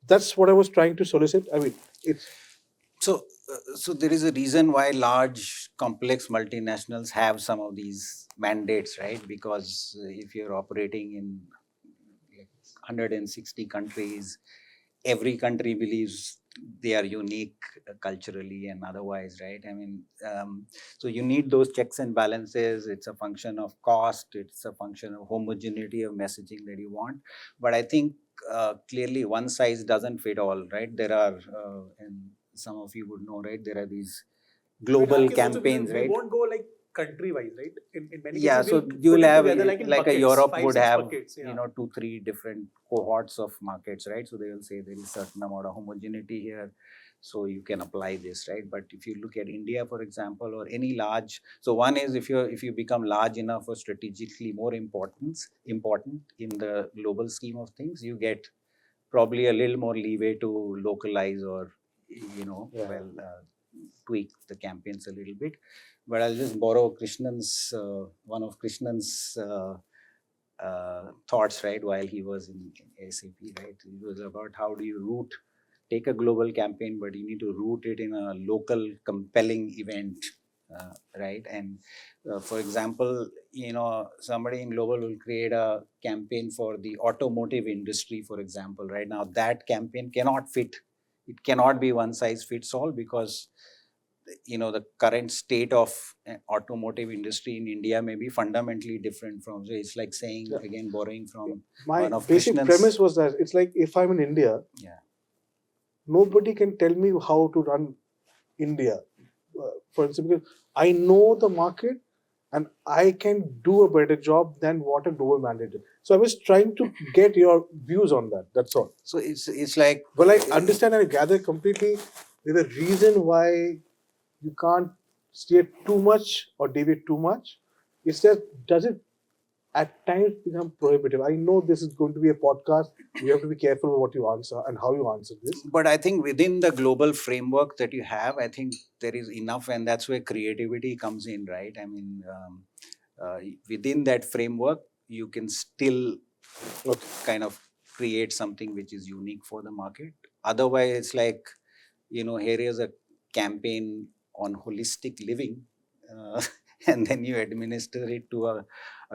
That's what I was trying to solicit. I mean, it's
So there is a reason why large, complex multinationals have some of these mandates, right? Because if you're operating in like 160 countries, every country believes they are unique culturally and otherwise, right? I mean, so you need those checks and balances. It's a function of cost. It's a function of homogeneity of messaging that you want. But I think clearly one size doesn't fit all, right? There are, and some of you would know, right? There are these global campaigns, right?
We won't go like country wise, right? In many
Yeah,
cases,
so
we'll
you
put
will
it
have
together like in
like a
buckets,
Europe
5,
would
6
have
buckets, yeah.
2-3 different cohorts of markets, right? So they will say there is certain amount of homogeneity here, so you can apply this, right? But if you look at India, for example, or any large, so one is if you become large enough or strategically more important in the global scheme of things, you get probably a little more leeway to localize or tweak the campaigns a little bit. But I'll just borrow Krishnan's one of Krishnan's thoughts, right, while he was in SAP, right? It was about how do you take a global campaign, but you need to root it in a local compelling event, right? And for example, somebody in global will create a campaign for the automotive industry, for example, right? Now that campaign cannot fit. It cannot be one size fits all, because the current state of automotive industry in India may be fundamentally different from. So it's like saying, again, borrowing from
my
one of
basic
Krishnan's
premise was that it's like if I'm in India, nobody can tell me how to run India. For instance, because I know the market and I can do a better job than what a global mandate is. So I was trying to get your views on that. That's all.
So it's like,
Well, I understand and I gather completely. There's a reason why you can't steer too much or deviate too much? It's just, does it at times become prohibitive? I know this is going to be a podcast. You have to be careful with what you answer and how you answer this.
But I think within the global framework that you have, I think there is enough, and that's where creativity comes in, right? I mean, within that framework, you can still kind of create something which is unique for the market. Otherwise, it's like, here is a campaign on holistic living, and then you administer it to a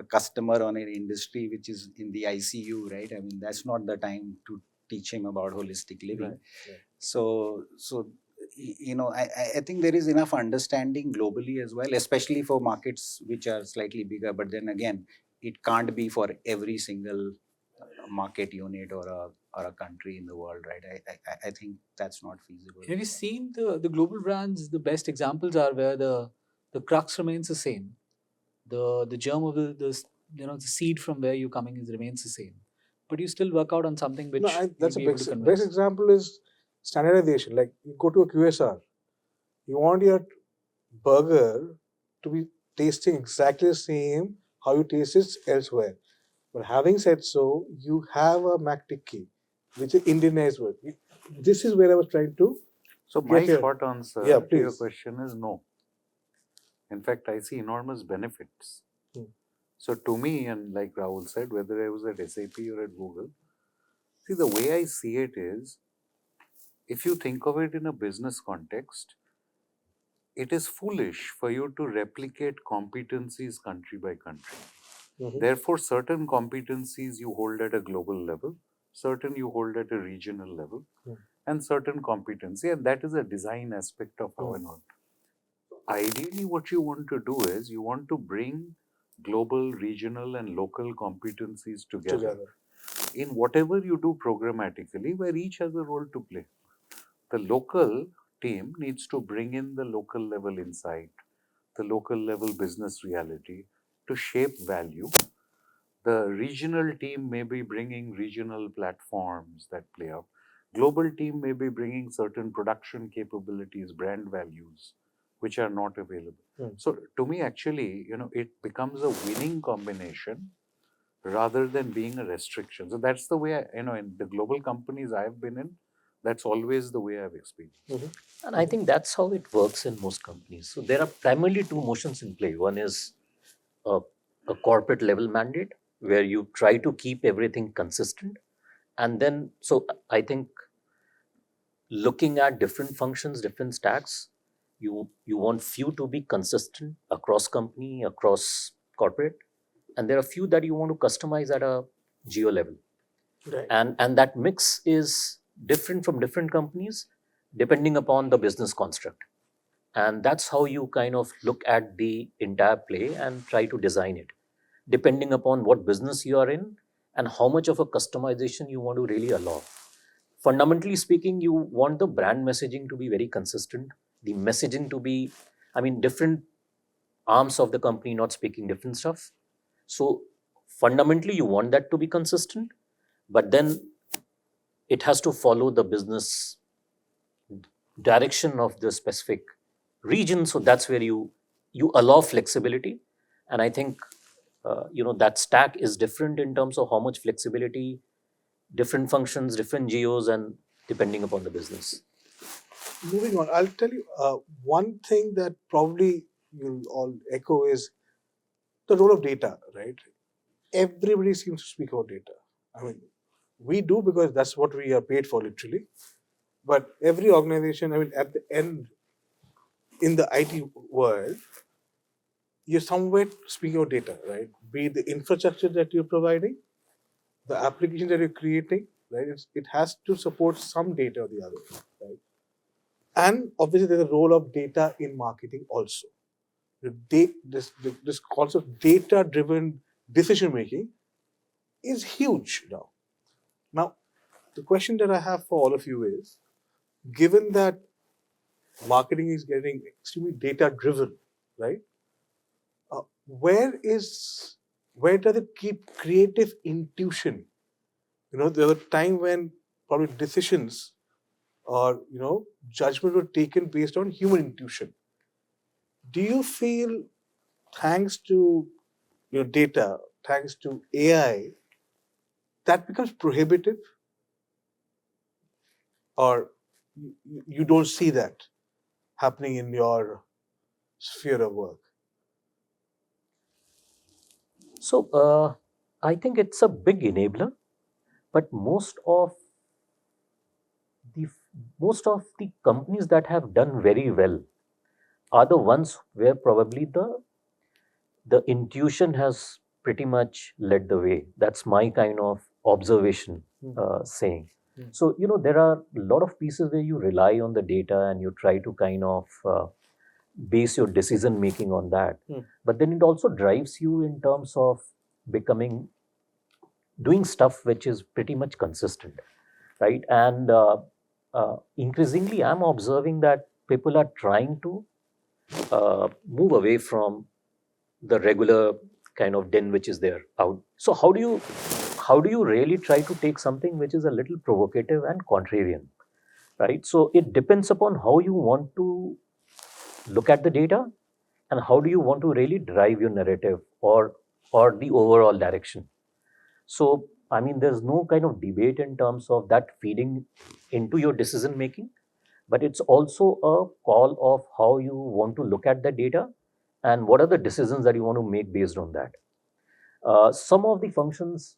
customer on an industry which is in the ICU, right? I mean, that's not the time to teach him about holistic living.
Right.
So I think there is enough understanding globally as well, especially for markets which are slightly bigger. But then again, it can't be for every single market unit or a country in the world, right? I think that's not feasible.
Have you seen the global brands? The best examples are where the crux remains the same. The germ of the the seed from where you're coming remains the same, but you still work out on something which
That's a
you'll be able to
best
convince.
example is standardization. Like you go to a QSR, you want your burger to be tasting exactly the same how you taste it elsewhere. But having said so, you have a McTikki, which is Indianized word. This is where I was trying to
So my
get here.
short answer
Yeah,
to your
please.
question is no. In fact, I see enormous benefits.
Hmm.
So to me, and like Rahul said, whether I was at SAP or at Google, see, the way I see it is, if you think of it in a business context, it is foolish for you to replicate competencies country by country.
Mhm.
Therefore, certain competencies you hold at a global level, certain you hold at a regional level, and certain competency, and that is a design aspect of how and on. Ideally, what you want to do is you want to bring global, regional, and local competencies together in whatever you do programmatically, where each has a role to play. The local team needs to bring in the local level insight, the local level business reality to shape value. The regional team may be bringing regional platforms that play out. Global team may be bringing certain production capabilities, brand values, which are not available. So to me, actually, it becomes a winning combination rather than being a restriction. So that's the way in the global companies I've been in, that's always the way I've experienced.
And I think that's how it works in most companies. So there are primarily two motions in play. One is a, a corporate level mandate where you try to keep everything consistent. And then, so I think looking at different functions, different stacks, you want few to be consistent across company, across corporate, and there are few that you want to customize at a geo level.
Right.
And that mix is different from different companies depending upon the business construct. And that's how you kind of look at the entire play and try to design it, depending upon what business you are in and how much of a customization you want to really allow. Fundamentally speaking, you want the brand messaging to be very consistent, the messaging to be, I mean, different arms of the company not speaking different stuff. So fundamentally, you want that to be consistent, but then it has to follow the business direction of the specific region. So that's where you allow flexibility, and I think that stack is different in terms of how much flexibility, different functions, different geos, and depending upon the business.
Moving on, I'll tell you one thing that probably you'll all echo is the role of data, right? Everybody seems to speak about data. I mean, we do because that's what we are paid for, literally. But every organization, I mean, at the end, in the IT world, you're somewhere speaking of data, right? Be it the infrastructure that you're providing, the application that you're creating, right? It has to support some data or the other, right? And obviously, there's a role of data in marketing also. This concept of data-driven decision making is huge now. Now, the question that I have for all of you is, given that marketing is getting extremely data-driven, right? Where does it keep creative intuition? There was a time when probably decisions or judgment were taken based on human intuition. Do you feel, thanks to your data, thanks to AI, that becomes prohibitive, or you don't see that happening in your sphere of work?
So I think it's a big enabler, but the most of the companies that have done very well are the ones where probably the intuition has pretty much led the way. That's my kind of observation saying. So, there are a lot of pieces where you rely on the data and you try to kind of base your decision making on that. But then it also drives you in terms of doing stuff which is pretty much consistent, right? And increasingly, I'm observing that people are trying to move away from the regular kind of den which is there out. So how do you really try to take something which is a little provocative and contrarian, right? So it depends upon how you want to look at the data and how do you want to really drive your narrative or the overall direction. So I mean, there's no kind of debate in terms of that feeding into your decision making, but it's also a call of how you want to look at the data and what are the decisions that you want to make based on that. Some of the functions,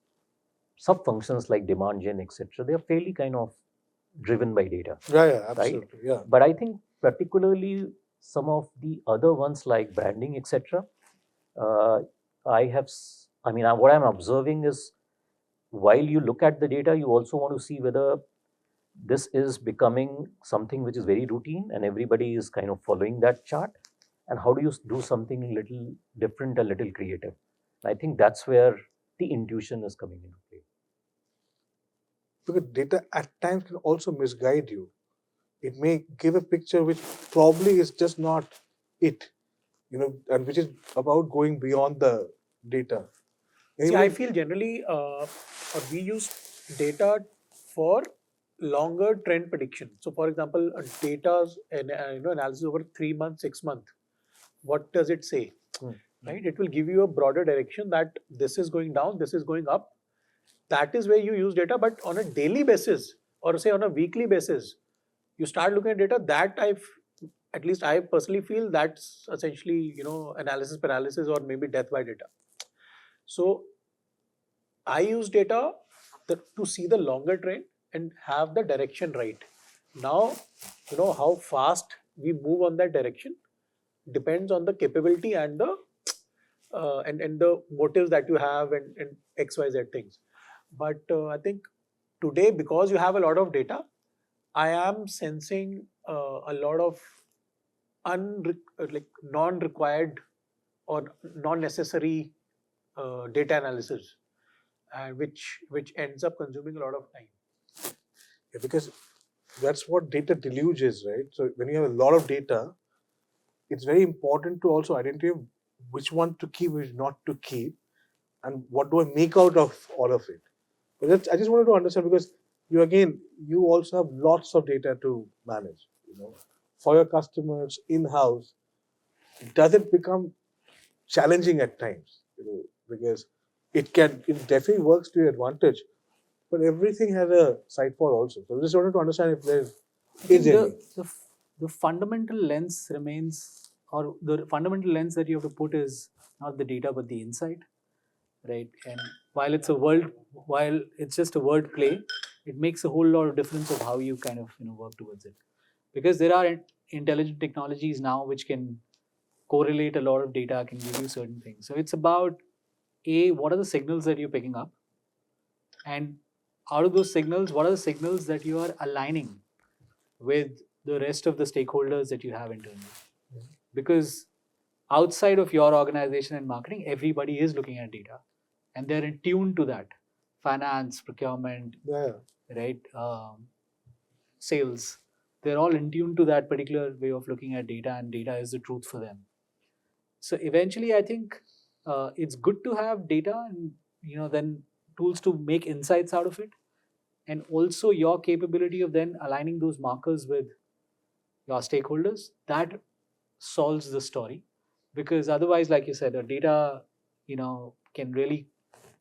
sub functions like demand gen, etc., they are fairly kind of driven by data,
Yeah,
right?
absolutely. Yeah.
But I think particularly some of the other ones like branding, etc., uh, what I'm observing is while you look at the data, you also want to see whether this is becoming something which is very routine and everybody is kind of following that chart, and how do you do something a little different, a little creative. I think that's where the intuition is coming into play.
Because data at times can also misguide you. It may give a picture which probably is just not it, and which is about going beyond the data.
See, I
Anybody?
feel generally we use data for longer trend prediction. So, for example, data's analysis over 3 months, 6 months. What does it say? Right? It will give you a broader direction that this is going down, this is going up. That is where you use data. But on a daily basis, or say on a weekly basis, you start looking at data. At least I personally feel that's essentially analysis paralysis or maybe death by data. So I use data to see the longer trend and have the direction right. Now, how fast we move on that direction depends on the capability and the and the motives that you have and XYZ things. But I think today, because you have a lot of data, I am sensing a lot of non-required or non-necessary data analysis, which ends up consuming a lot of time.
Yeah, because that's what data deluge is, right? So when you have a lot of data, it's very important to also identify which one to keep, which not to keep, and what do I make out of all of it. But I just wanted to understand, because you also have lots of data to manage, for your customers in-house. Does it become challenging at times? Because it definitely works to your advantage, but everything has a side fall also. So I just wanted to understand if there
I think
is any.
the fundamental lens remains, or the fundamental lens that you have to put is not the data but the insight, right? And while it's just a word play, it makes a whole lot of difference of how you kind of work towards it, because there are intelligent technologies now which can correlate a lot of data, can give you certain things. So it's about what are the signals that you're picking up, and out of those signals, what are the signals that you are aligning with the rest of the stakeholders that you have internally. Because outside of your organization and marketing, everybody is looking at data and they're in tune to that. Finance, procurement,
Yeah.
right? Sales, they're all in tune to that particular way of looking at data, and data is the truth for them. So eventually, I think it's good to have data and then tools to make insights out of it, and also your capability of then aligning those markers with your stakeholders. That solves the story, because otherwise, like you said, data, can really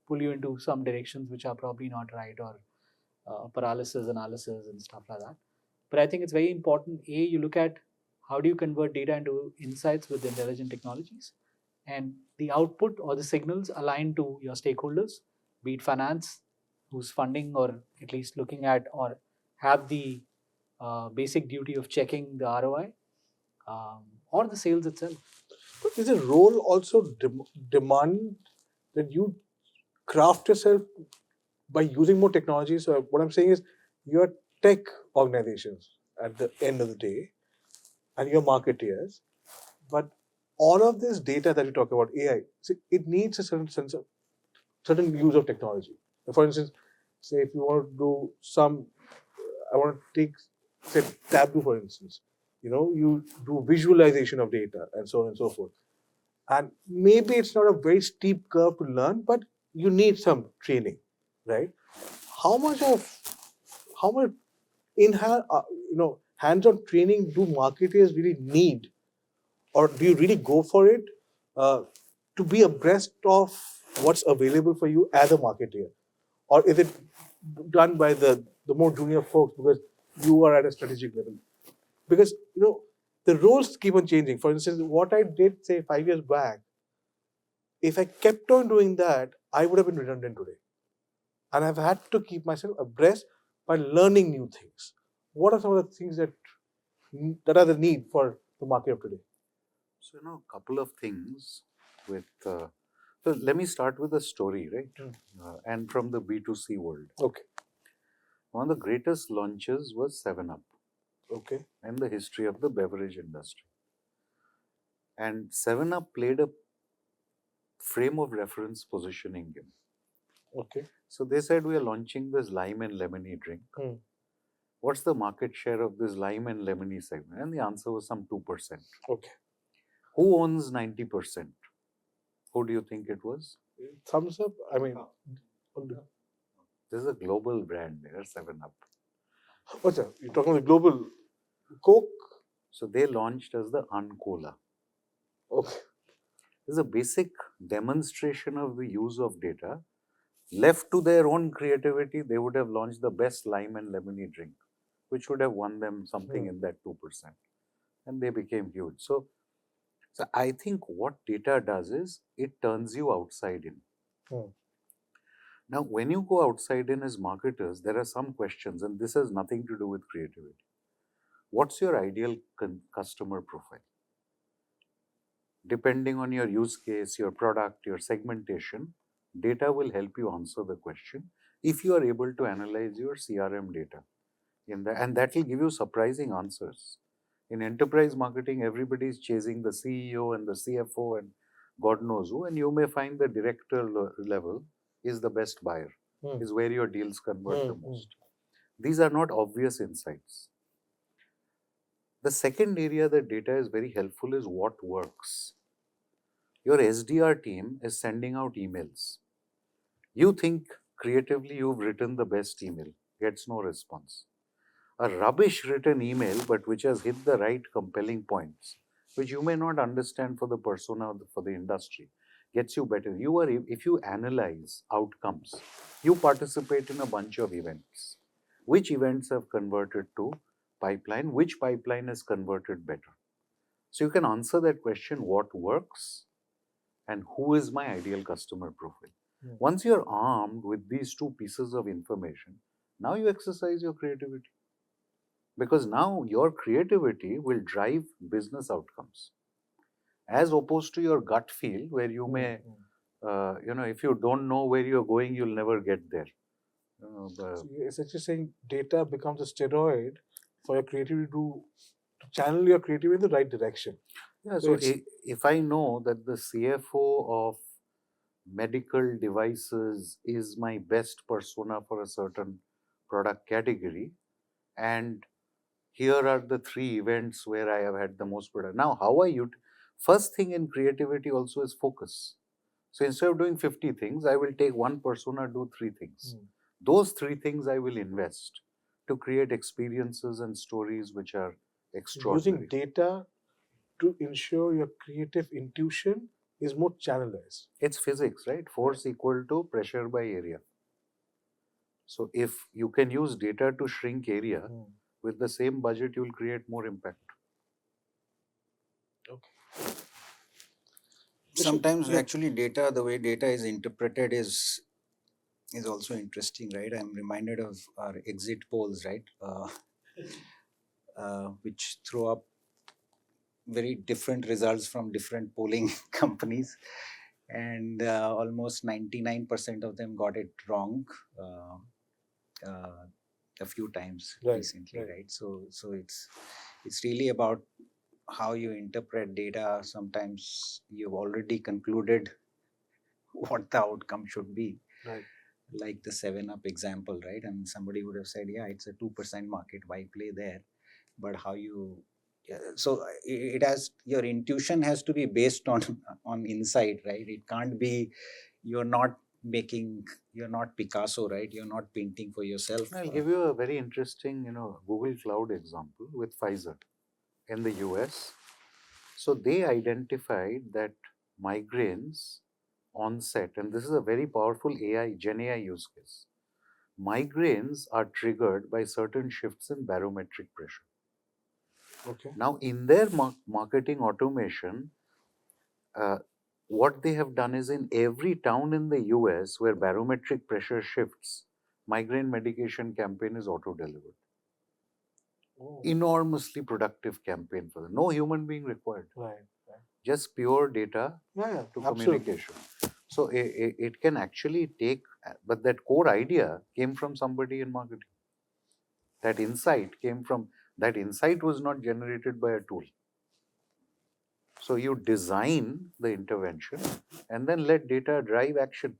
pull you into some directions which are probably not right, or paralysis analysis and stuff like that. But I think it's very important. You look at how do you convert data into insights with intelligent technologies, and the output or the signals align to your stakeholders, be it finance, who's funding or at least looking at or have the basic duty of checking the ROI, or the sales itself.
But is a role also demand that you craft yourself by using more technology? So what I'm saying is, you're tech organizations at the end of the day, and you're marketeers, but all of this data that you talk about, AI, see, it needs a certain use of technology. For instance, say if you want to do I want to take, say, Tableau for instance. You do visualization of data and so on and so forth. And maybe it's not a very steep curve to learn, but you need some training, right? How much in hands-on training do marketers really need, or do you really go for it to be abreast of what's available for you as a marketer, or is it done by the more junior folks because you are at a strategic level? Because the roles keep on changing. For instance, what I did say 5 years back, if I kept on doing that, I would have been redundant today, and I've had to keep myself abreast by learning new things. What are some of the things that are the need for the market of today?
So, a couple of things with. So, let me start with a story, right? And from the B2C world.
Okay.
One of the greatest launches was 7-Up.
Okay.
In the history of the beverage industry. And 7-Up played a frame of reference positioning game.
Okay.
So they said, we are launching this lime and lemony drink. What's the market share of this lime and lemony segment? And the answer was some 2%.
Okay.
Who owns 90%? Who do you think it was?
Thumbs up. I mean,
this is a global brand there, 7-Up.
What's that? You're talking about the global Coke?
So they launched as the Uncola.
Okay.
This is a basic demonstration of the use of data. Left to their own creativity, they would have launched the best lime and lemony drink, which would have won them something in that 2%. And they became huge. So I think what data does is, it turns you outside in. Now, when you go outside in as marketers, there are some questions, and this has nothing to do with creativity. What's your ideal customer profile? Depending on your use case, your product, your segmentation, data will help you answer the question if you are able to analyze your CRM data. And that will give you surprising answers. In enterprise marketing, everybody is chasing the CEO and the CFO and God knows who, and you may find the director level is the best buyer, is where your deals convert the most. These are not obvious insights. The second area that data is very helpful is what works. Your SDR team is sending out emails. You think creatively you've written the best email, gets no response. A rubbish written email, but which has hit the right compelling points, which you may not understand for the persona, for the industry, gets you better. If you analyze outcomes, you participate in a bunch of events. Which events have converted to pipeline? Which pipeline is converted better? So you can answer that question, what works and who is my ideal customer profile? Once you're armed with these two pieces of information, now you exercise your creativity. Because now your creativity will drive business outcomes, as opposed to your gut feel, where you may, if you don't know where you're going, you'll never get there.
So you're essentially saying data becomes a steroid for your creativity to channel your creativity in the right direction.
Yeah, so if I know that the CFO of medical devices is my best persona for a certain product category, and here are the 3 events where I have had the most product. Now, how are you? First thing in creativity also is focus. So instead of doing 50 things, I will take one persona, do 3 things. Those 3 things I will invest to create experiences and stories which are extraordinary.
Using data to ensure your creative intuition is more channelized.
It's physics, right? Force equal to pressure by area. So if you can use data to shrink area, with the same budget, you'll create more impact.
Okay.
Sometimes
Yeah.
actually data, the way data is interpreted is also interesting, right? I'm reminded of our exit polls, right? Which throw up very different results from different polling companies, and almost 99% of them got it wrong a few times recently, right? So it's really about how you interpret data. Sometimes you've already concluded what the outcome should be.
Right.
Like the 7-Up example, right? I mean, somebody would have said, yeah, it's a 2% market, why play there? But how you, so it has, your intuition has to be based on insight, right? It can't be, you're not Picasso, right? You're not painting for yourself.
I'll give you a very interesting, Google Cloud example with Pfizer in the US. So they identified that migraines onset, and this is a very powerful Gen AI use case. Migraines are triggered by certain shifts in barometric pressure.
Okay.
Now, in their marketing automation, what they have done is in every town in the US where barometric pressure shifts, migraine medication campaign is auto-delivered.
Oh.
Enormously productive campaign for them. No human being required.
Right.
Just pure data to communication. So it can actually take, but that core idea came from somebody in marketing. That insight was not generated by a tool. So you design the intervention and then let data drive action.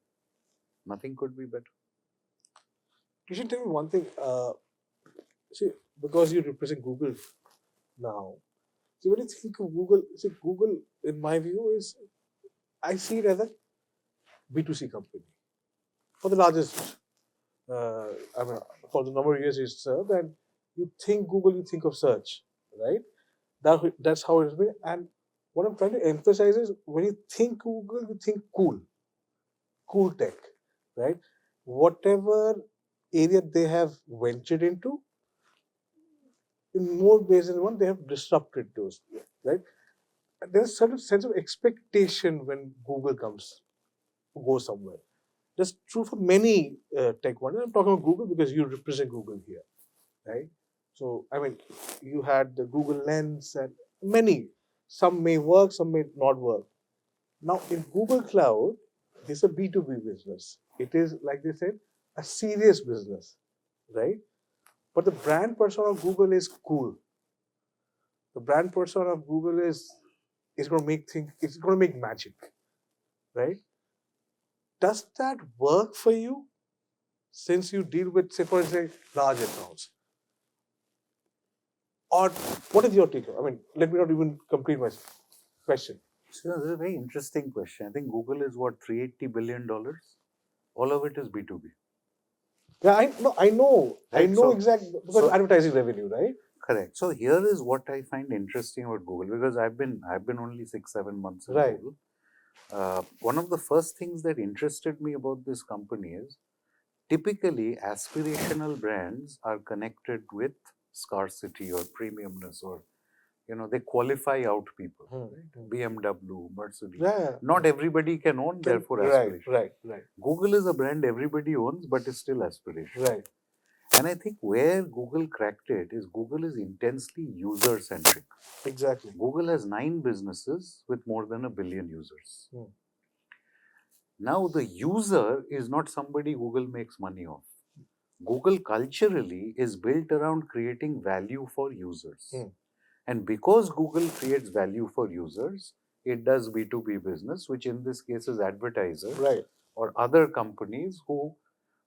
Nothing could be better.
You should tell me one thing. See, because you represent Google now. So when you think of Google, Google, in my view, I see it as a B2C company for the largest. I mean, for the number of years it's served, and you think Google, you think of search, right? That's how it's been. And what I'm trying to emphasize is when you think Google, you think cool tech, right? Whatever area they have ventured into, in more ways than one, they have disrupted those, right? There's a certain sense of expectation when Google goes somewhere. That's true for many tech ones. I'm talking about Google because you represent Google here, right? So, I mean, you had the Google Lens and many. Some may work, some may not work. Now, in Google Cloud, it's a B2B business. It is, like they said, a serious business, right? But the brand persona of Google is cool. The brand persona of Google is going to make things, it's going to make magic, right? Does that work for you since you deal with, say, for example, large accounts? Or what is your take? I mean, let me not even complete my question.
So this is a very interesting question. I think Google is what, $380 billion? All of it is B2B.
Yeah, I know
Right, so-
exactly, because advertising revenue, right?
Correct. So here is what I find interesting about Google, because I've been only 6-7 months in
Right.
Google. One of the first things that interested me about this company is typically aspirational brands are connected with scarcity or premiumness, or they qualify out people. Right? BMW, Mercedes.
Yeah.
Not everybody can own, therefore aspiration.
Right.
Google is a brand everybody owns, but is still aspiration.
Right.
And I think where Google cracked it is Google is intensely user-centric.
Exactly.
Google has 9 businesses with more than 1 billion users. Now the user is not somebody Google makes money off. Google culturally is built around creating value for users. And because Google creates value for users, it does B2B business, which in this case is advertisers,
Right.
or other companies who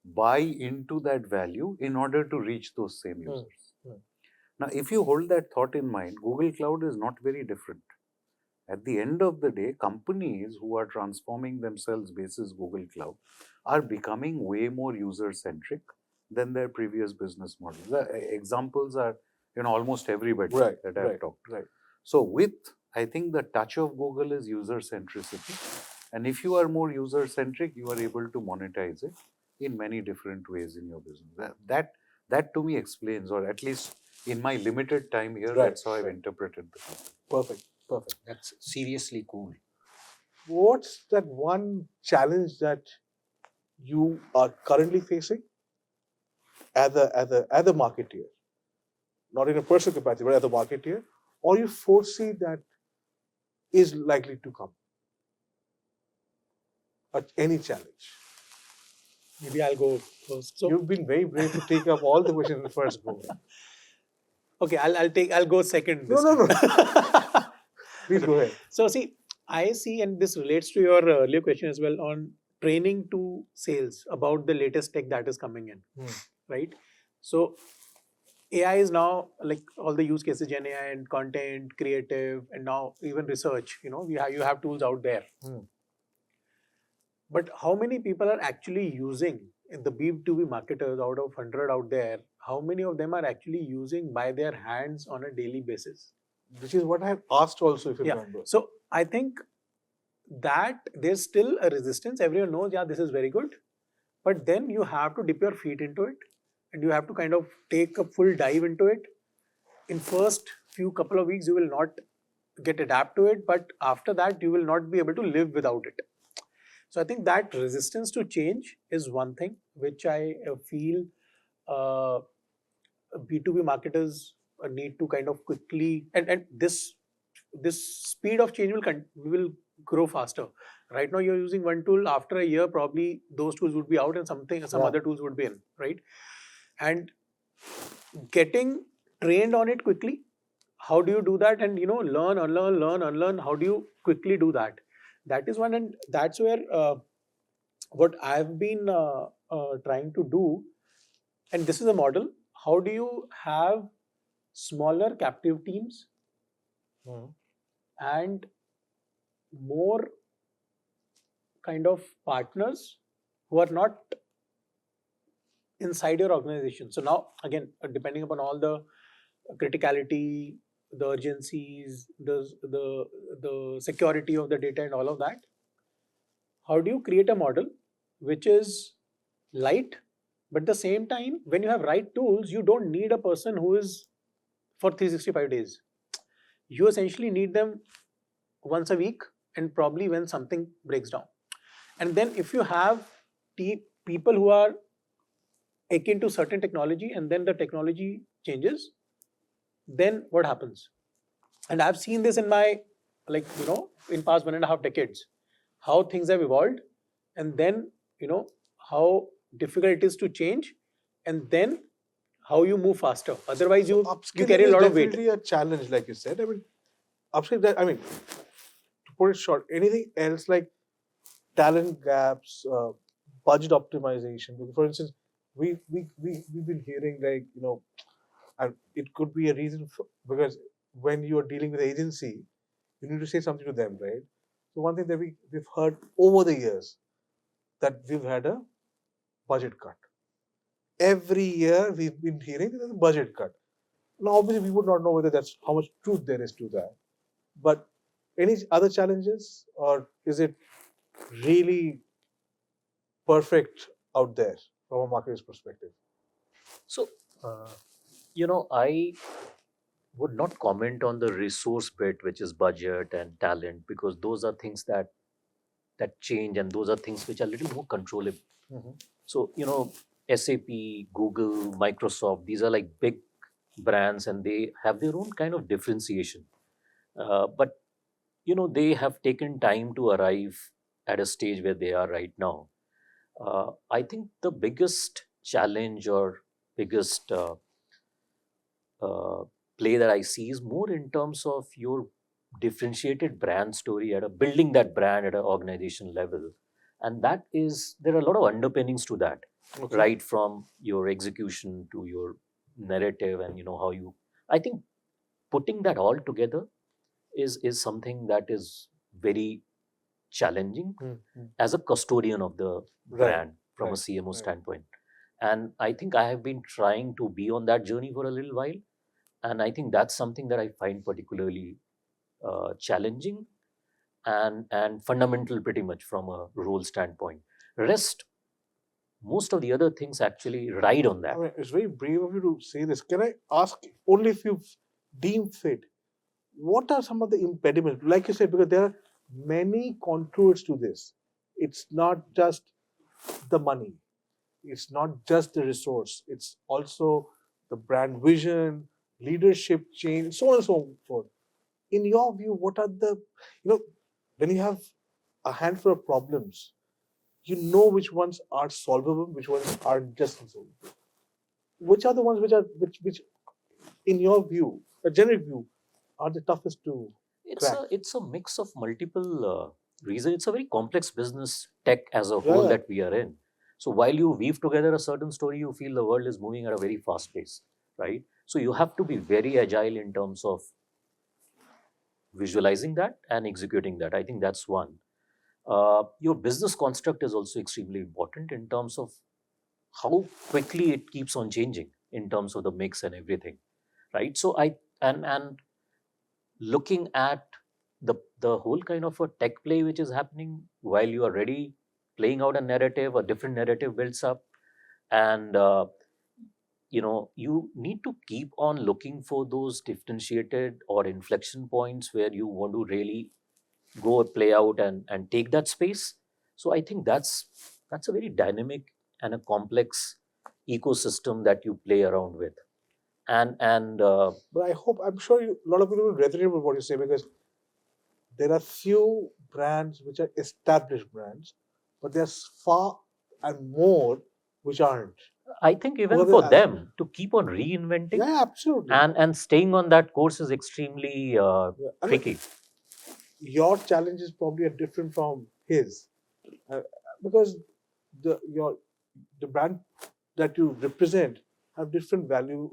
buy into that value in order to reach those same users. Now, if you hold that thought in mind, Google Cloud is not very different. At the end of the day, companies who are transforming themselves basis Google Cloud are becoming way more user-centric than their previous business models. The examples are, almost everybody that I've talked to.
Right.
So with I think the touch of Google is user centricity. And if you are more user centric, you are able to monetize it in many different ways in your business. That to me explains, or at least in my limited time here,
Right,
that's how I've
right.
interpreted the company.
Perfect, perfect.
That's seriously cool.
What's that one challenge that you are currently facing as a marketeer? Not in a personal capacity, but as a marketeer, or you foresee that is likely to come? Any challenge?
Maybe I'll go first. So
You've been very brave to take up all the questions in the first go.
okay, I'll go second.
No,
this
no, no.
time.
Please go ahead.
So see, I see, and this relates to your earlier question as well on training to sales about the latest tech that is coming in, right? So AI is now like all the use cases, Gen AI and content, creative, and now even research. You have tools out there. But how many people are actually using in the B2B marketers out of 100 out there? How many of them are actually using by their hands on a daily basis?
Which is what I have asked also, if you remember.
So I think that there's still a resistance. Everyone knows, yeah, this is very good. But then you have to dip your feet into it and you have to kind of take a full dive into it. In first few couple of weeks, you will not get adapt to it. But after that, you will not be able to live without it. So I think that resistance to change is one thing which I feel B2B marketers need to kind of quickly, and this speed of change will grow faster. Right now you're using one tool, after a year probably those tools would be out and some other tools would be in, right? And getting trained on it quickly, how do you do that? And learn, unlearn, how do you quickly do that? That is one, and that's where what I've been trying to do, and this is a model. How do you have smaller captive teams and more kind of partners who are not inside your organization? So now, again, depending upon all the criticality, the urgencies, the security of the data and all of that, how do you create a model which is light, but at the same time, when you have right tools, you don't need a person who is for 365 days. You essentially need them once a week and probably when something breaks down. And then if you have people who are akin to certain technology and then the technology changes, then what happens? And I've seen this in my, in past 1.5 decades, how things have evolved, and then, how difficult it is to change, and then how you move faster. Otherwise, you carry a lot of weight.
Definitely a challenge, like you said. I mean, upskilling. To put it short, anything else like talent gaps, budget optimization. Because for instance, we've been hearing and it could be a reason because when you are dealing with agency, you need to say something to them, right? So one thing that we've heard over the years that we've had a budget cut. Every year we've been hearing there's a budget cut. Now, obviously, we would not know whether that's how much truth there is to that. But any other challenges, or is it really perfect out there from a marketer's perspective?
So, I would not comment on the resource bit, which is budget and talent, because those are things that change, and those are things which are a little more controllable. So, SAP, Google, Microsoft, these are like big brands and they have their own kind of differentiation. But, they have taken time to arrive at a stage where they are right now. I think the biggest challenge or biggest play that I see is more in terms of your differentiated brand story at building that brand at an organization level. And that is, there are a lot of underpinnings to that, right from your execution to your narrative and how you, I think putting that all together is something that is very challenging as a custodian of the brand from a CMO standpoint. And I think I have been trying to be on that journey for a little while. And I think that's something that I find particularly challenging and fundamental pretty much from a role standpoint. Rest, most of the other things actually ride on that.
I mean, it's very brave of you to say this. Can I ask, only if you deem fit, what are some of the impediments? Like you said, because there are many contours to this. It's not just the money, it's not just the resource, it's also the brand vision, leadership change, so on and so forth. In your view, what are the, when you have a handful of problems, you know which ones are solvable, which ones are just unsolvable. Which are the ones which in your view, a generic view, are the toughest to crack?
It's a mix of multiple reasons. It's a very complex business, tech as a
Yeah,
whole,
yeah.
that we are in. So while you weave together a certain story, you feel the world is moving at a very fast pace, right? So you have to be very agile in terms of visualizing that and executing that. I think that's one. Your business construct is also extremely important in terms of how quickly it keeps on changing in terms of the mix and everything, right? So and looking at the whole kind of a tech play which is happening while you are ready playing out a narrative, a different narrative builds up, and you need to keep on looking for those differentiated or inflection points where you want to really go play out and take that space. So I think that's a very dynamic and a complex ecosystem that you play around with. And
But I'm sure a lot of people will resonate with what you say, because there are few brands which are established brands, but there's far and more which aren't.
I think
Who
even
are
for
the,
them to keep on reinventing
yeah, absolutely.
and staying on that course is extremely
Yeah. I mean,
tricky.
your challenge is probably different from his, uh, because the brand that you represent have different value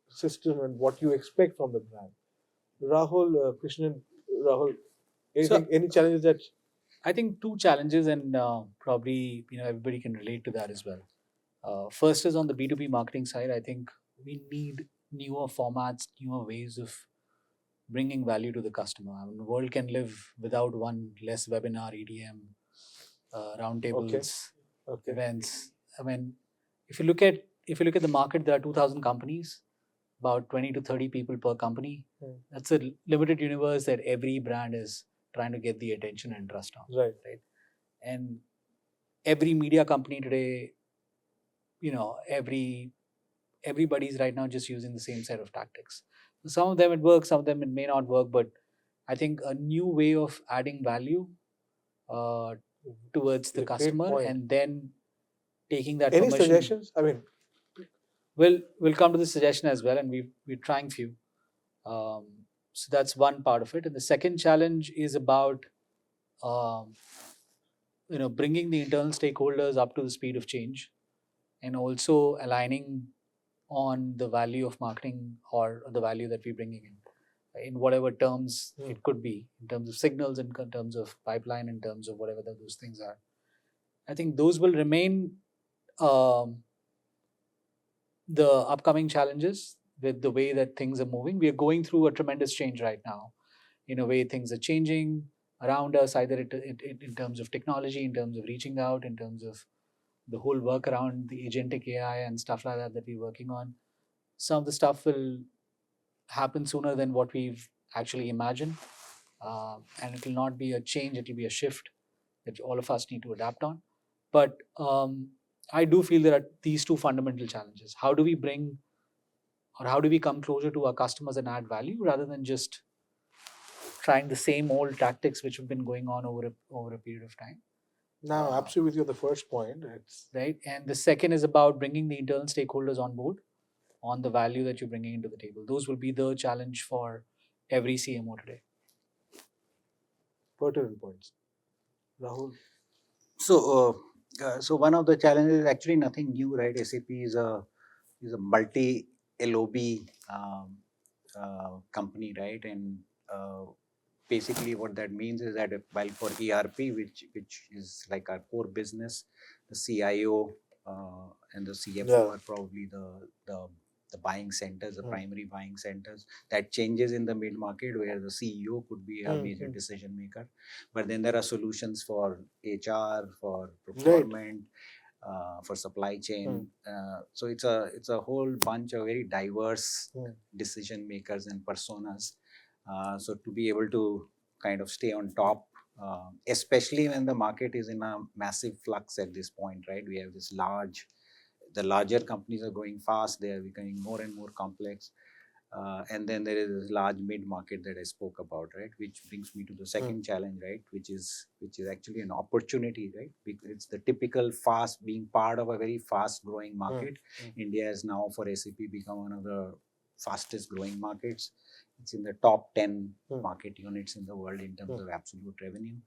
system and what you expect from the brand. Rahul, Krishnan, Rahul,
So
any challenges that?
I think two challenges, and probably everybody can relate to that as well. First is on the B2B marketing side. I think we need newer formats, newer ways of bringing value to the customer. I mean, the world can live without one less webinar, EDM, roundtables,
Okay.
events. I mean, if you look at the market, there are 2,000 companies, about 20 to 30 people per company. That's a limited universe that every brand is trying to get the attention and trust on.
Right.
And every media company today, everybody's right now just using the same set of tactics. Some of them it works, some of them it may not work, but I think a new way of adding value towards the
Great
customer
point.
and then taking that
Any
permission.
suggestions? I mean,
We'll come to the suggestion as well, and we're trying few. So that's one part of it, and the second challenge is about bringing the internal stakeholders up to the speed of change, and also aligning on the value of marketing or the value that we're bringing in whatever terms it could be, in terms of signals, in terms of pipeline, in terms of whatever those things are. I think those will remain the upcoming challenges with the way that things are moving. We are going through a tremendous change right now. In a way, things are changing around us, either in terms of technology, in terms of reaching out, in terms of the whole work around the agentic AI and stuff like that we're working on. Some of the stuff will happen sooner than what we've actually imagined. And it will not be a change, it will be a shift that all of us need to adapt on. But I do feel there are these two fundamental challenges. How do we bring, or how do we come closer to our customers and add value rather than just trying the same old tactics which have been going on over a period of time?
now, absolutely with you on the first point. It's
Right. And the second is about bringing the internal stakeholders on board on the value that you're bringing into the table. Those will be the challenge for every CMO today.
pertinent points. Rahul,
So one of the challenges is actually nothing new, right? SAP is a multi LOB company, right? And basically what that means is that while for ERP, which is like our core business, the CIO and the CFO are probably the the buying centers, the
Mm.
primary buying centers. That changes in the mid market where the CEO could be a major decision maker. But then there are solutions for HR, for procurement, for supply chain. So it's a whole bunch of very diverse decision makers and personas. So to be able to kind of stay on top, especially when the market is in a massive flux at this point, right? We have the larger companies are growing fast, they are becoming more and more complex. And then there is this large mid market that I spoke about, right? Which brings me to the second challenge, right? Which is actually an opportunity, right? It's the typical being part of a very fast growing market. India has now, for SAP, become one of the fastest growing markets. It's in the top 10 market units in the world in terms of absolute revenue,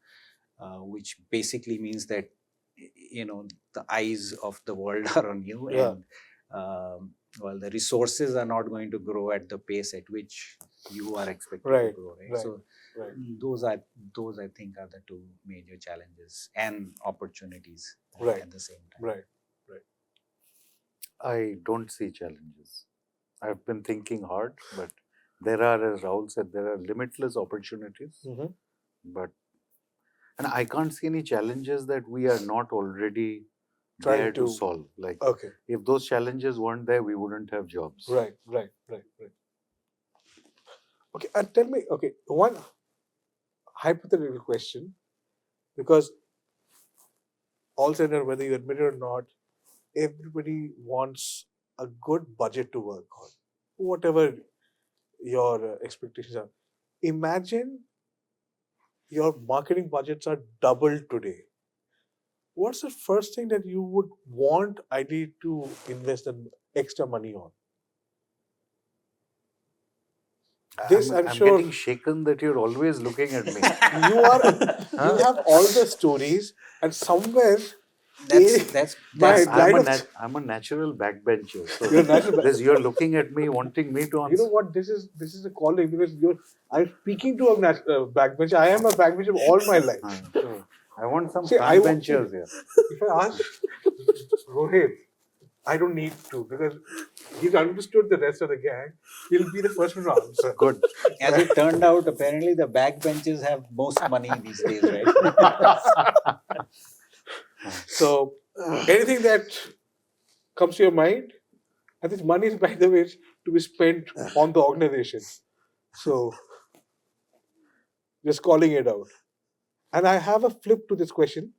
which basically means that the eyes of the world are on you, and well, the resources are not going to grow at the pace at which you are expected to grow, right? So those I think are the two major challenges and opportunities at the same time.
I don't see challenges. I've been thinking hard, but there are, as Rahul said, there are limitless opportunities. But and I can't see any challenges that we are not already there to solve. Like, if those challenges weren't there, we wouldn't have jobs.
Right. Okay, and tell me, one hypothetical question, because all said and whether you admit it or not, everybody wants a good budget to work on, whatever your expectations are. Imagine your marketing budgets are doubled today. What's the first thing that you would want ideally to invest in extra money on? This I'm sure
getting shaken that you're always looking at me.
you have all the stories, and somewhere
I'm a natural backbencher. So
you're natural.
you're looking at me, wanting me to answer.
You know what? This is a calling, because I'm speaking to a backbencher. I am a backbencher all my life.
So I want some frontbenchers here.
If I ask Rohit, I don't need to, because he's understood the rest of the gang. He'll be the first one to answer.
Good. As it turned out, apparently the backbenchers have most money these days, right?
So, anything that comes to your mind? And this money is, by the way, to be spent on the organization. So, just calling it out. And I have a flip to this question,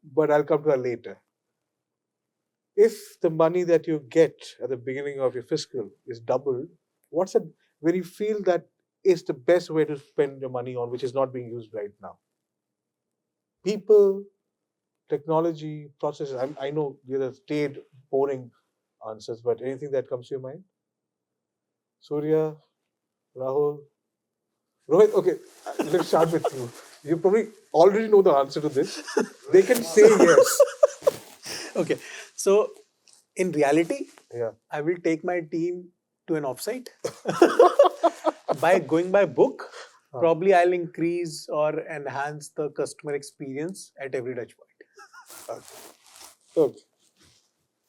but I'll come to that later. If the money that you get at the beginning of your fiscal is doubled, what's it when you feel that is the best way to spend your money on, which is not being used right now? People, technology, processes. I know these are staid, boring answers, but anything that comes to your mind? Surya, Rahul, Rohit, okay, let's start with you. You probably already know the answer to this. They can say yes.
Okay, so in reality, I will take my team to an offsite. By going by book, probably I'll increase or enhance the customer experience at every touch point.
Okay.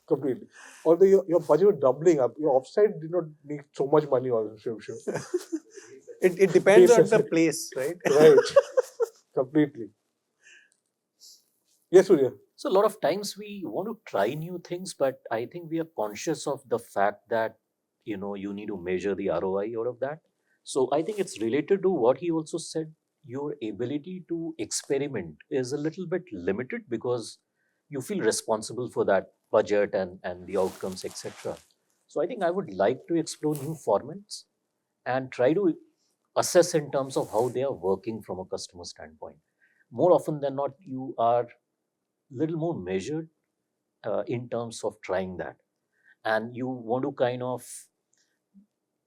Completely. Although your budget was doubling up, your offsite did not need so much money also, sure.
It depends on the place, right?
Right. Completely. Yes, Surya.
So a lot of times we want to try new things, but I think we are conscious of the fact that you need to measure the ROI out of that. So I think it's related to what he also said. Your ability to experiment is a little bit limited because you feel responsible for that budget and the outcomes, etc. So I think I would like to explore new formats and try to assess in terms of how they are working from a customer standpoint. More often than not, you are little more measured in terms of trying that, and you want to kind of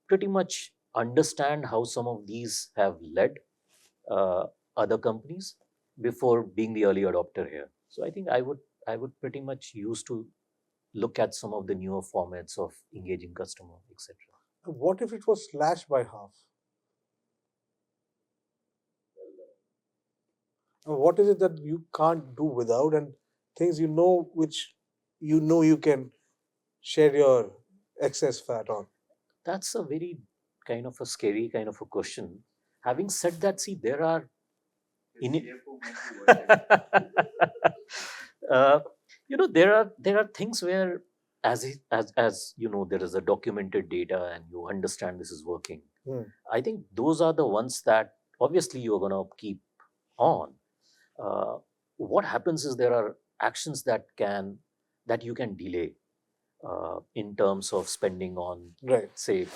pretty much understand how some of these have led other companies before being the early adopter here. So I think I would pretty much use to look at some of the newer formats of engaging customer, etc.
What if it was slashed by half? What is it that you can't do without, and things which you can share your excess fat on?
That's a very kind of a scary kind of a question. Having said that, see, there are uh, there are things where, as you know, there is a documented data and you understand this is working. I think those are the ones that obviously you're going to keep on. uh, what happens is there are actions that you can delay in terms of spending on,
Right.
say,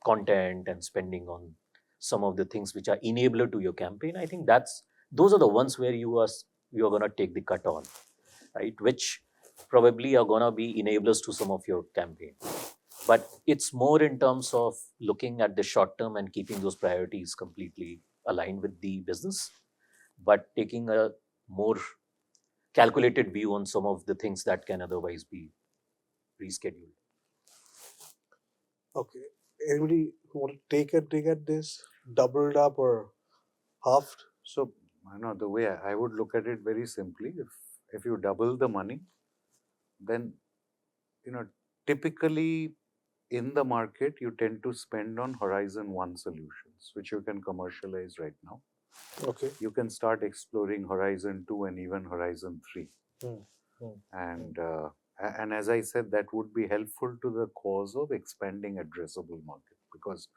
content and spending on some of the things which are enabler to your campaign. I think those are the ones where you're going to take the cut on, right, which probably are going to be enablers to some of your campaign. But it's more in terms of looking at the short term and keeping those priorities completely aligned with the business, but taking a more calculated view on some of the things that can otherwise be rescheduled.
Okay. Anybody who want to take at this, doubled up or halved?
So, the way I would look at it very simply, if you double the money, then, typically in the market, you tend to spend on Horizon 1 solutions, which you can commercialize right now.
Okay.
You can start exploring Horizon 2 and even Horizon 3. And as I said, that would be helpful to the cause of expanding addressable market, because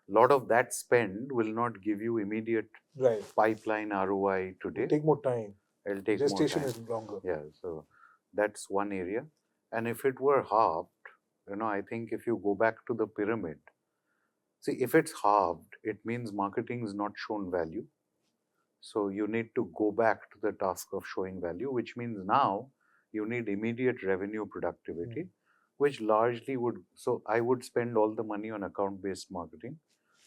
a lot of that spend will not give you immediate
Right.
pipeline ROI
It'll
today.
take more time.
It'll take
Gestation
more time.
is longer.
Yeah, so that's one area. And if it were halved, I think if you go back to the pyramid, see, if it's halved, it means marketing is not shown value. So you need to go back to the task of showing value, which means now you need immediate revenue productivity, which largely would, so I would spend all the money on account-based marketing,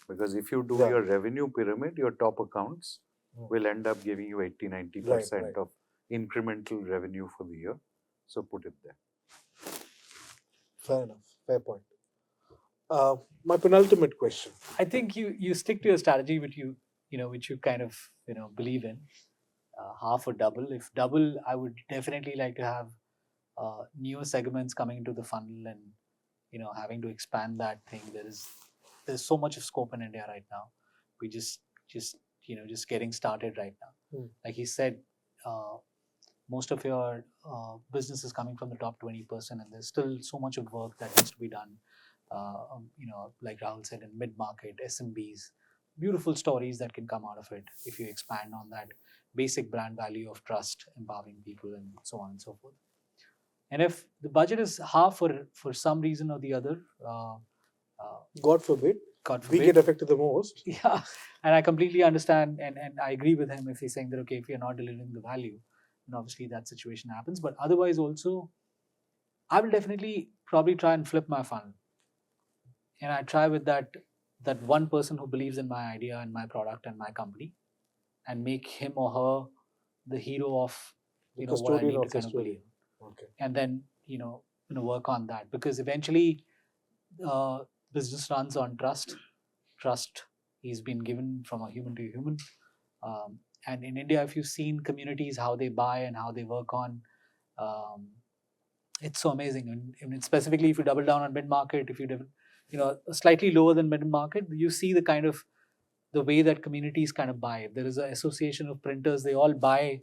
because if you do your revenue pyramid, your top accounts will end up giving you 80-90% of incremental revenue for the year. So put it there.
Fair enough. Fair point. My penultimate question.
I think you stick to your strategy, which you kind of believe in. Half or double. If double, I would definitely like to have newer segments coming into the funnel and having to expand that thing. There's so much of scope in India right now. We just getting started right now. Like he said, most of your business is coming from the top 20%, and there's still so much of work that needs to be done. Like Rahul said, in mid-market, SMBs, beautiful stories that can come out of it if you expand on that basic brand value of trust, empowering people, and so on and so forth. And if the budget is half for some reason or the other,
God forbid, we get affected the most.
Yeah, and I completely understand, and I agree with him if he's saying that, okay, if you're not delivering the value, then obviously that situation happens. But otherwise also, I will definitely probably try and flip my funnel. And I try with that one person who believes in my idea and my product and my company, and make him or her the hero of what I need to kind of believe.
Okay.
And then work on that, because eventually business runs on trust. Trust is been given from a human to human. And in India, if you've seen communities, how they buy and how they work on, it's so amazing. And specifically, if you double down on mid-market, if you slightly lower than mid-market, you see the way that communities kind of buy. There is an association of printers. They all buy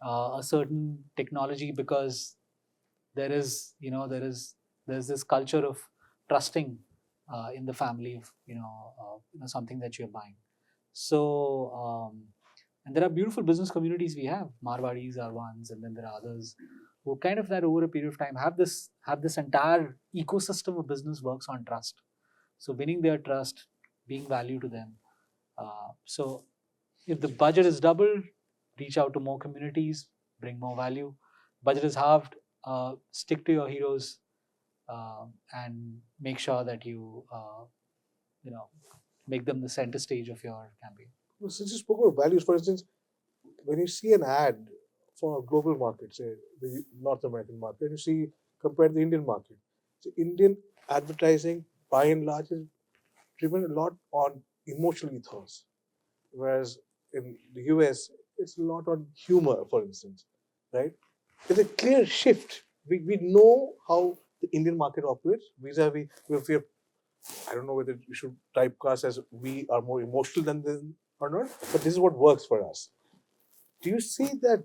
a certain technology because there's this culture of trusting in the family of something that you're buying. So and there are beautiful business communities we have. Marwadis are ones, and then there are others who kind of that over a period of time have this entire ecosystem of business works on trust. So winning their trust, being value to them. So if the budget is doubled, reach out to more communities, bring more value. Budget is halved, stick to your heroes, and make sure that you make them the center stage of your campaign.
Well, since you spoke about values, for instance, when you see an ad for a global market, say the North American market, and you compare the Indian market. So Indian advertising, by and large, is driven a lot on emotional ethos, whereas in the US, it's a lot on humor, for instance, right? There's a clear shift. We know how the Indian market operates vis-a-vis if you're I don't know whether you should typecast as we are more emotional than them or not, but this is what works for us. Do you see that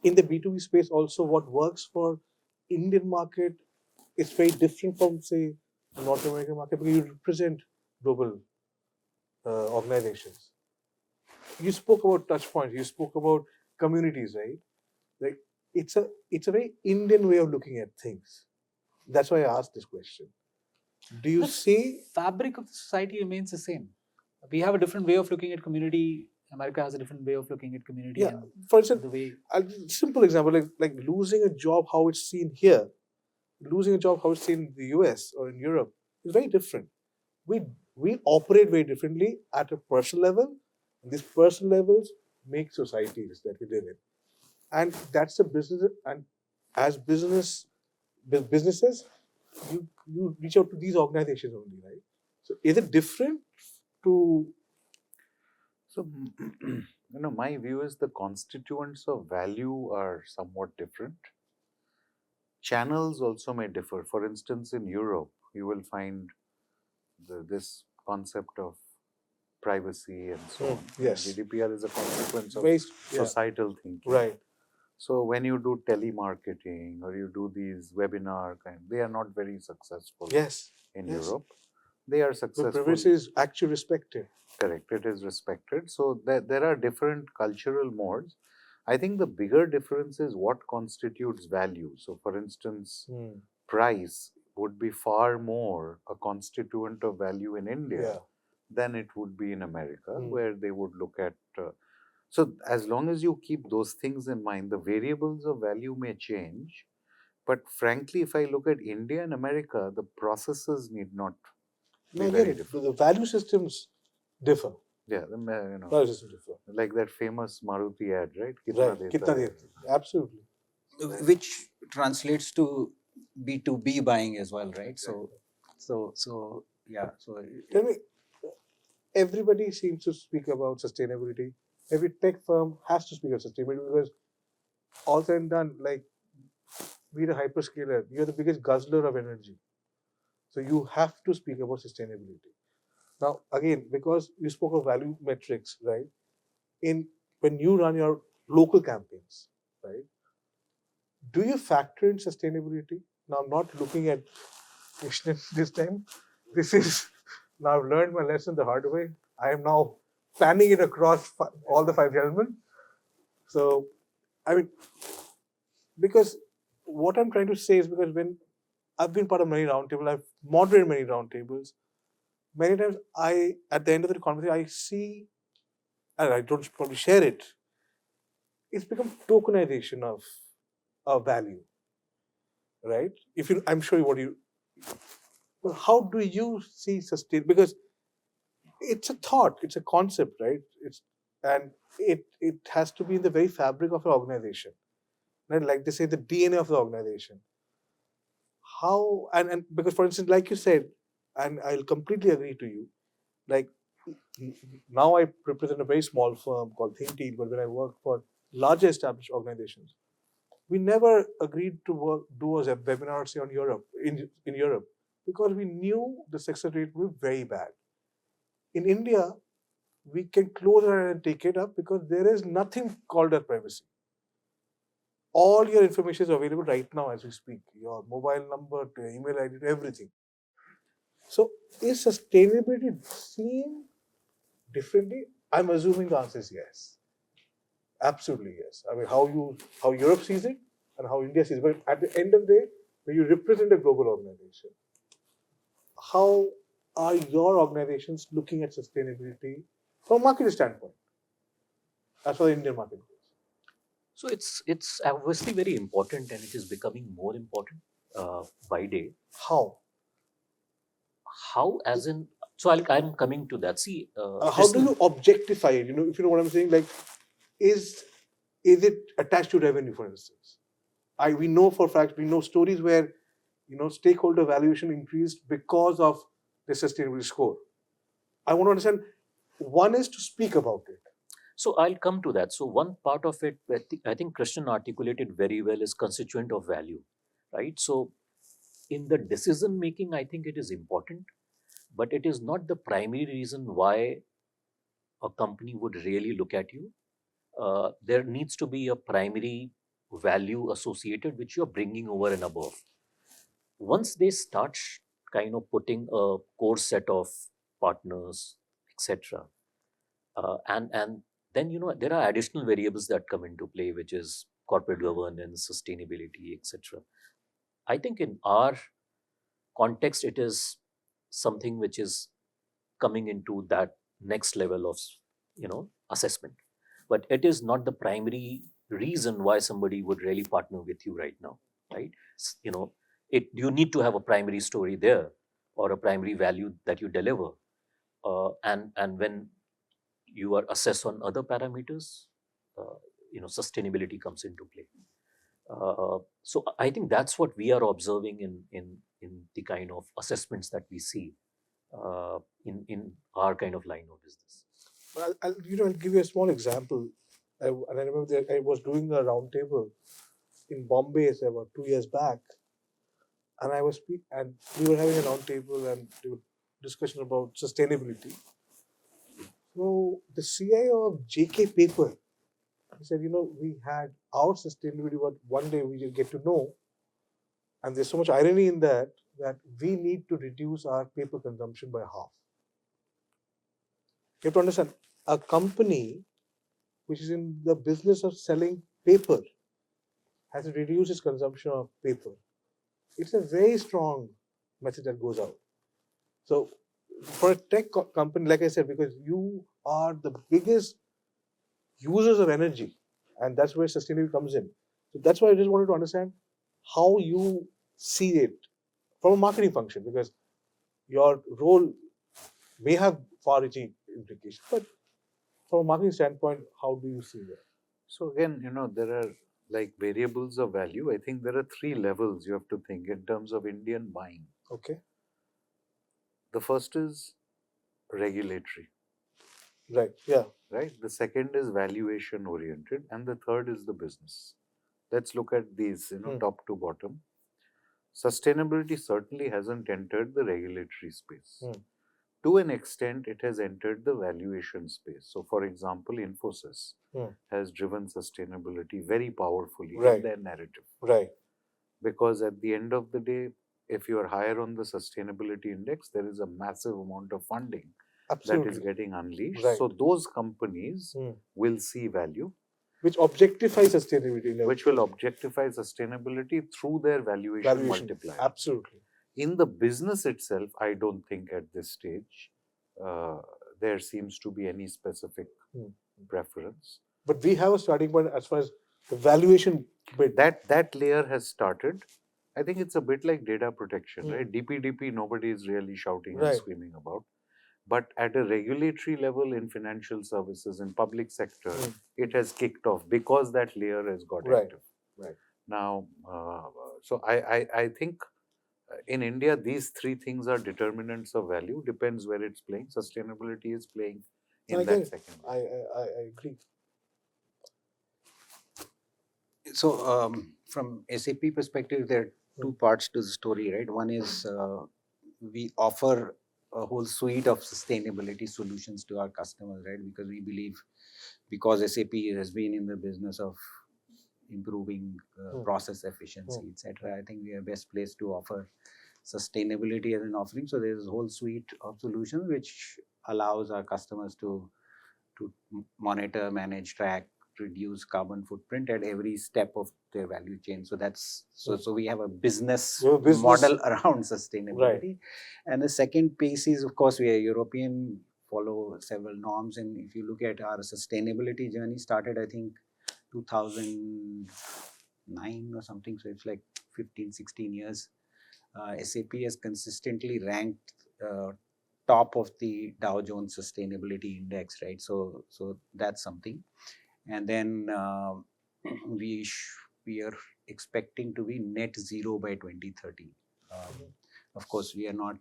in the B2B space also what works for Indian market is very different from, say, the North American market because you represent global organizations. You spoke about touch points, you spoke about communities, right? Like it's a very Indian way of looking at things. That's why I asked this question. Do you
The
see?
fabric of the society remains the same. We have a different way of looking at community. America has a different way of looking at community.
Yeah,
And
for instance,
the way
simple example like losing a job, how it's seen here, losing a job, how it's seen in the US or in Europe is very different. We we operate very differently at a personal level. And these personal levels make societies that we live in, and that's the business. And as businesses, you reach out to these organizations only, right? So is it different to?
So, my view is the constituents of value are somewhat different. Channels also may differ. For instance, in Europe, you will find this concept of privacy and so on.
Yes.
GDPR is a consequence of
Based, yeah,
societal thinking.
right.
So when you do telemarketing or you do these webinar they are not very successful
Yes.
in
Yes.
Europe. They are
The
successful.
privacy is actually respected.
Correct. It is respected. So there are different cultural modes. I think the bigger difference is what constitutes value. So for instance, price would be far more a constituent of value in India
Yeah.
than it would be in America,
Mm.
where they would look at. So as long as you keep those things in mind, the variables of value may change. But frankly, if I look at India and America, the processes need not
No,
be
I get
very
it.
different.
The value systems differ.
Yeah,
Value systems differ.
like that famous Maruti ad, right?
Right.
deta
Kitna
hai?
deta? Absolutely.
Which translates to B2B buying as well, right?
Exactly.
So yeah. So
Tell me, everybody seems to speak about sustainability. Every tech firm has to speak about sustainability because all said and done, like we're a hyperscaler, you're the biggest guzzler of energy. So you have to speak about sustainability. Now, again, because you spoke of value metrics, right? In when you run your local campaigns, right? Do you factor in sustainability? Now, I'm not looking at Krishnan this time. This is now I've learned my lesson the hard way. I am now panning it across all the five gentlemen. So, I mean, because what I'm trying to say is because when I've been part of many roundtables, I've moderated many roundtables. Many times, at the end of the conversation, I see, and I don't probably share it. It's become tokenization of value, right? If you, I'm sure what you. Well, how do you see sustain? Because it's a thought, it's a concept, right? It has to be in the very fabric of an organization, right? Like they say, the DNA of the organization. How and because for instance, like you said, and I'll completely agree to you. Like now, I represent a very small firm called Think Teal, but when I work for larger established organizations, we never agreed to do a webinar say on Europe in Europe because we knew the success rate would be very bad. In India, we can close it and take it up because there is nothing called as privacy. All your information is available right now as we speak. Your mobile number, to your email ID, to everything. So, is sustainability seen differently? I'm assuming the answer is yes. Absolutely yes. I mean, how Europe sees it and how India sees it. But at the end of the day, when you represent a global organization, how are your organizations looking at sustainability from a market standpoint, as for the Indian market goes?
So it's obviously very important, and it is becoming more important by day.
How?
How, as in, so I'm coming to that. See,
How do you objectify it? If you know what I'm saying, like, is it attached to revenue, for instance? We know for a fact, we know stories where stakeholder valuation increased because of the sustainability score. I want to understand. One is to speak about it.
So I'll come to that. So one part of it, I think Christian articulated very well, is constituent of value, right? So in the decision making, I think it is important. but it is not the primary reason why a company would really look at you. There needs to be a primary value associated which you're bringing over and above. Once they start kind of putting a core set of partners, etc., and then there are additional variables that come into play, which is corporate governance, sustainability, etc. I think in our context, it is something which is coming into that next level of assessment, but it is not the primary reason why somebody would really partner with you right now, right? You need to have a primary story there, or a primary value that you deliver, and when you are assessed on other parameters, sustainability comes into play. So I think that's what we are observing in the kind of assessments that we see in our kind of line of business.
Well, I'll give you a small example. And I remember that I was doing a roundtable in Bombay about 2 years back, and and we were having a roundtable and there were discussion about sustainability. So the CIO of JK Paper, he said, we had our sustainability, but one day we will get to know, and there's so much irony in that we need to reduce our paper consumption by half. You have to understand, a company which is in the business of selling paper has to reduce its consumption of paper. It's a very strong message that goes out. So for a tech company, like I said, because you are the biggest users of energy, and that's where sustainability comes in. So that's why I just wanted to understand how you see it from a marketing function, because your role may have far-reaching implications, but from a marketing standpoint, how do you see that?
So again, there are like variables of value. I think there are 3 levels you have to think in terms of Indian buying.
Okay.
The first is regulatory.
Right. Yeah.
Right. The second is valuation oriented, and the third is the business. Let's look at these, top to bottom. Sustainability certainly hasn't entered the regulatory space. To an extent, it has entered the valuation space. So, for example, Infosys has driven sustainability very powerfully in their narrative.
Right.
Because at the end of the day, if you are higher on the sustainability index, there is a massive amount of funding that is getting unleashed.
Right.
So, those companies will see value.
Which objectify sustainability.
Which will objectify sustainability through their valuation multiplier.
Absolutely.
In the business itself, I don't think at this stage there seems to be any specific preference.
But we have a starting point as far as the valuation bit.
That layer has started. I think it's a bit like data protection, right? DPDP, nobody is really shouting and screaming about. But at a regulatory level in financial services, in public sector, it has kicked off because that layer has got active.
Right.
Now, so I think in India, these 3 things are determinants of value, depends where it's playing. Sustainability is playing in that second.
I agree.
So, from SAP perspective, there are 2 parts to the story, right? One is we offer a whole suite of sustainability solutions to our customers, right? Because we believe, because SAP has been in the business of improving process efficiency, etc., I think we are best placed to offer sustainability as an offering. So there's a whole suite of solutions which allows our customers to monitor, manage, track, reduce carbon footprint at every step of their value chain. So that's so we have a business model around sustainability. And the second piece is, of course, we are European, follow several norms, and if you look at our sustainability journey, started I think 2009 or something, so it's like 15-16 years. SAP has consistently ranked top of the Dow Jones Sustainability Index, right? So that's something. And then we are expecting to be net zero by 2030. Of course, we are not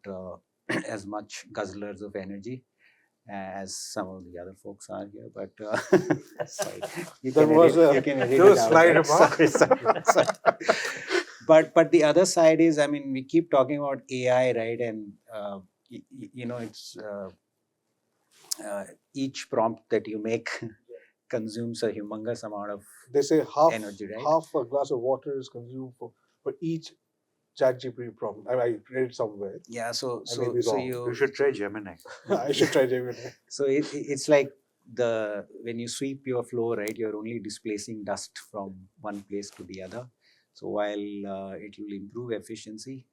as much guzzlers of energy as some of the other folks are here, but sorry, you can edit it out. Sorry. But the other side is, I mean, we keep talking about AI, right? And it's each prompt that you make consumes a humongous amount of
They say
energy, right?
half a glass of water is consumed for each ChatGPT prompt. I read it somewhere.
Yeah, so
I may be wrong.
You should try Gemini.
I should try Gemini.
So it's like when you sweep your floor, right, you're only displacing dust from one place to the other. So while it will improve efficiency,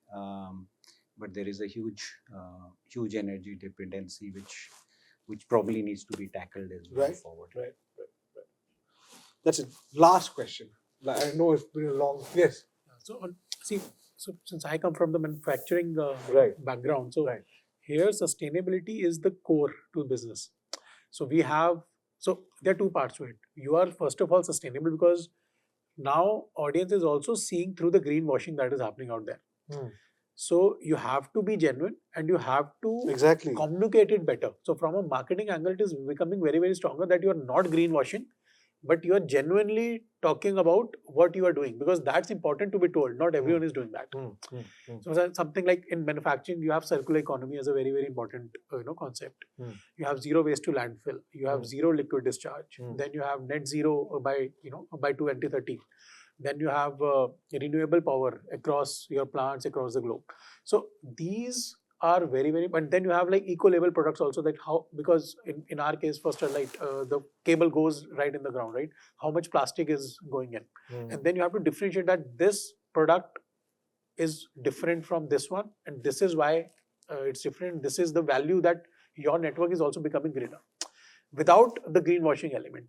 but there is a huge energy dependency which probably needs to be tackled as we move forward.
Right. That's it. Last question. I know it's been a long. Yes.
So since I come from the manufacturing background, so
Right.
here sustainability is the core to business. So there are two parts to it. You are first of all sustainable because now audience is also seeing through the greenwashing that is happening out there. So you have to be genuine and you have to
Exactly.
communicate it better. So from a marketing angle, it is becoming very, very stronger that you are not greenwashing, but you are genuinely talking about what you are doing, because that's important to be told. Not everyone is doing that. So something like in manufacturing, you have circular economy as a very, very important concept. You have zero waste to landfill. You have zero liquid discharge. Then you have net zero by 2030. Then you have renewable power across your plants across the globe. So these are very, very, but then you have like eco-label products also, that how, because in our case for Sterlite, the cable goes right in the ground, right? How much plastic is going in? And then you have to differentiate that this product is different from this one, and this is why it's different. This is the value that your network is also becoming greener without the greenwashing element.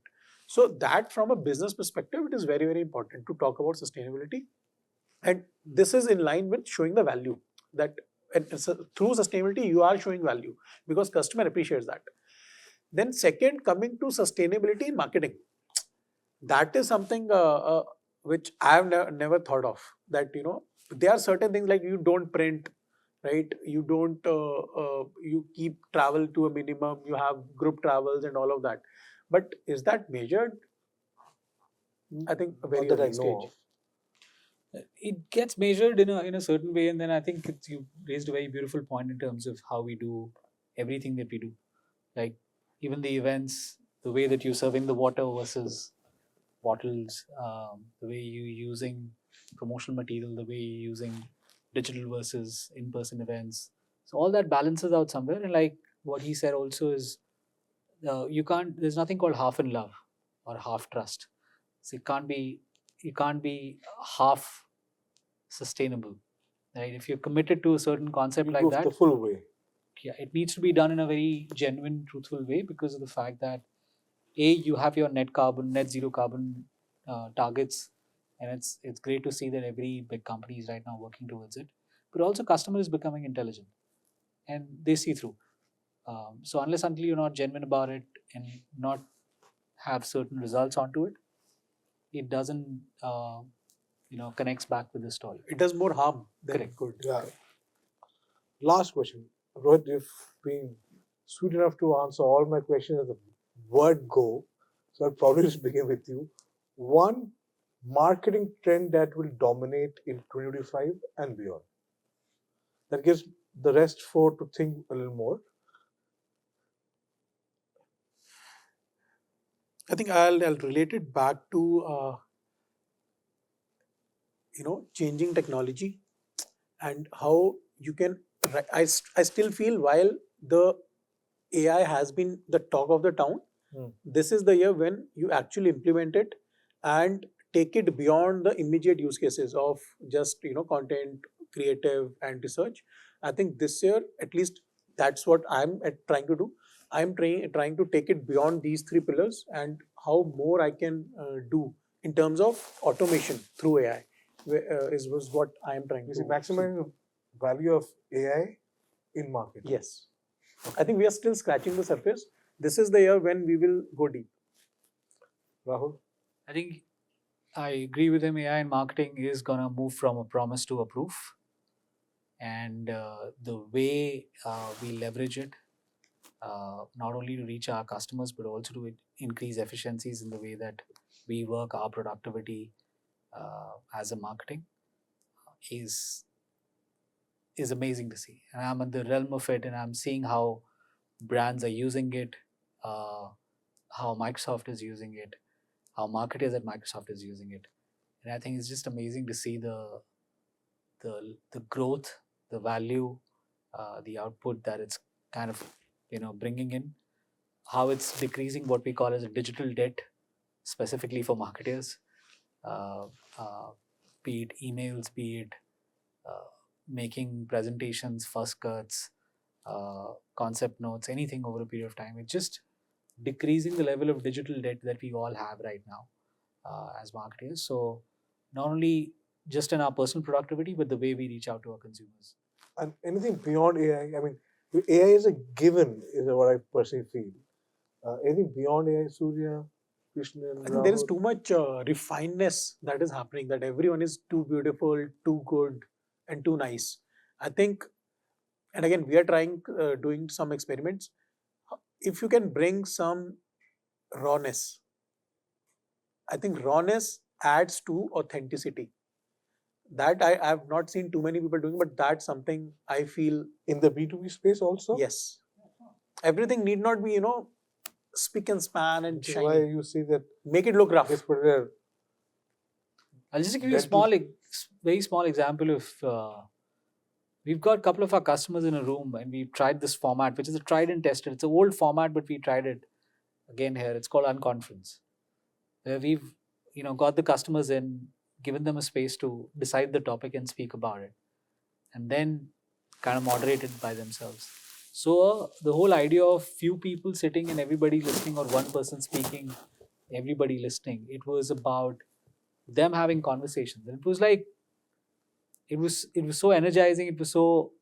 So that from a business perspective, it is very, very important to talk about sustainability. And this is in line with showing the value that through sustainability, you are showing value because customer appreciates that. Then second, coming to sustainability in marketing, that is something which I have never thought of. That, there are certain things like you don't print, right? You don't, you keep travel to a minimum, you have group travels and all of that. But is that measured? I think a very
Not that I
early
know
stage.
of.
It gets measured in a certain way, and then I think you raised a very beautiful point in terms of how we do everything that we do, like even the events, the way that you're serving the water versus bottles, the way you're using promotional material, the way you're using digital versus in-person events. So all that balances out somewhere, and like what he said also is, there's nothing called half in love or half trust. So you can't be half sustainable, right? If you're committed to a certain concept like that,
the full way.
yeah, it needs to be done in a very genuine, truthful way, because of the fact that you have your net zero carbon targets, and it's great to see that every big company is right now working towards it. But also, customer is becoming intelligent, and they see through. So until you're not genuine about it and not have certain results onto it, it doesn't connects back with the story.
It does more harm than
Correct.
good.
Yeah. Last question. Rohit, you've been sweet enough to answer all my questions at the word go. So I'll probably just begin with you. One marketing trend that will dominate in 2025 and beyond. That gives the rest four to think a little more.
I think I'll relate it back to changing technology and how you can. I still feel while the AI has been the talk of the town, this is the year when you actually implement it and take it beyond the immediate use cases of just content, creative, and research. I think this year, at least, that's what I'm trying to do. I'm trying to take it beyond these three pillars and how more I can do in terms of automation through AI was what I am trying
You
to
see, maximizing the value of AI in marketing.
Yes. I think we are still scratching the surface. This is the year when we will go deep.
Rahul?
I think I agree with him. AI in marketing is going to move from a promise to a proof. And the way we leverage it, not only to reach our customers, but also to increase efficiencies in the way that we work, our productivity as a marketing, is is amazing to see. And I'm in the realm of it, and I'm seeing how brands are using it, how Microsoft is using it, how marketers at Microsoft is using it. And I think it's just amazing to see the growth, the value, the output that it's kind of bringing in, how it's decreasing what we call as a digital debt, specifically for marketers, uh, uh, be it emails, be it making presentations, first cuts, concept notes, anything over a period of time. It's just decreasing the level of digital debt that we all have right now as marketers. So not only just in our personal productivity, but the way we reach out to our consumers.
And anything beyond AI, I mean, AI is a given, is what I personally feel. Anything beyond AI, Surya, Krishnan,
I think there is
Rahul?
too much refinedness that is happening, that everyone is too beautiful, too good, and too nice. I think, and again, we are doing some experiments. If you can bring some rawness, I think rawness adds to authenticity. That I have not seen too many people doing, but that's something I feel.
In the B2B space also?
Yes. Everything need not be, spick and span and
Which is why
shiny.
you see that
Make it look rough.
this particular
I'll just give you a
dental-
very small example of. We've got a couple of our customers in a room, and we've tried this format, which is a tried and tested. It's an old format, but we tried it again here. It's called Unconference, where we've got the customers in, given them a space to decide the topic and speak about it, and then kind of moderate it by themselves. So the whole idea of few people sitting and everybody listening, or one person speaking, everybody listening, it was about them having conversations, and it was like it was so energizing. It was so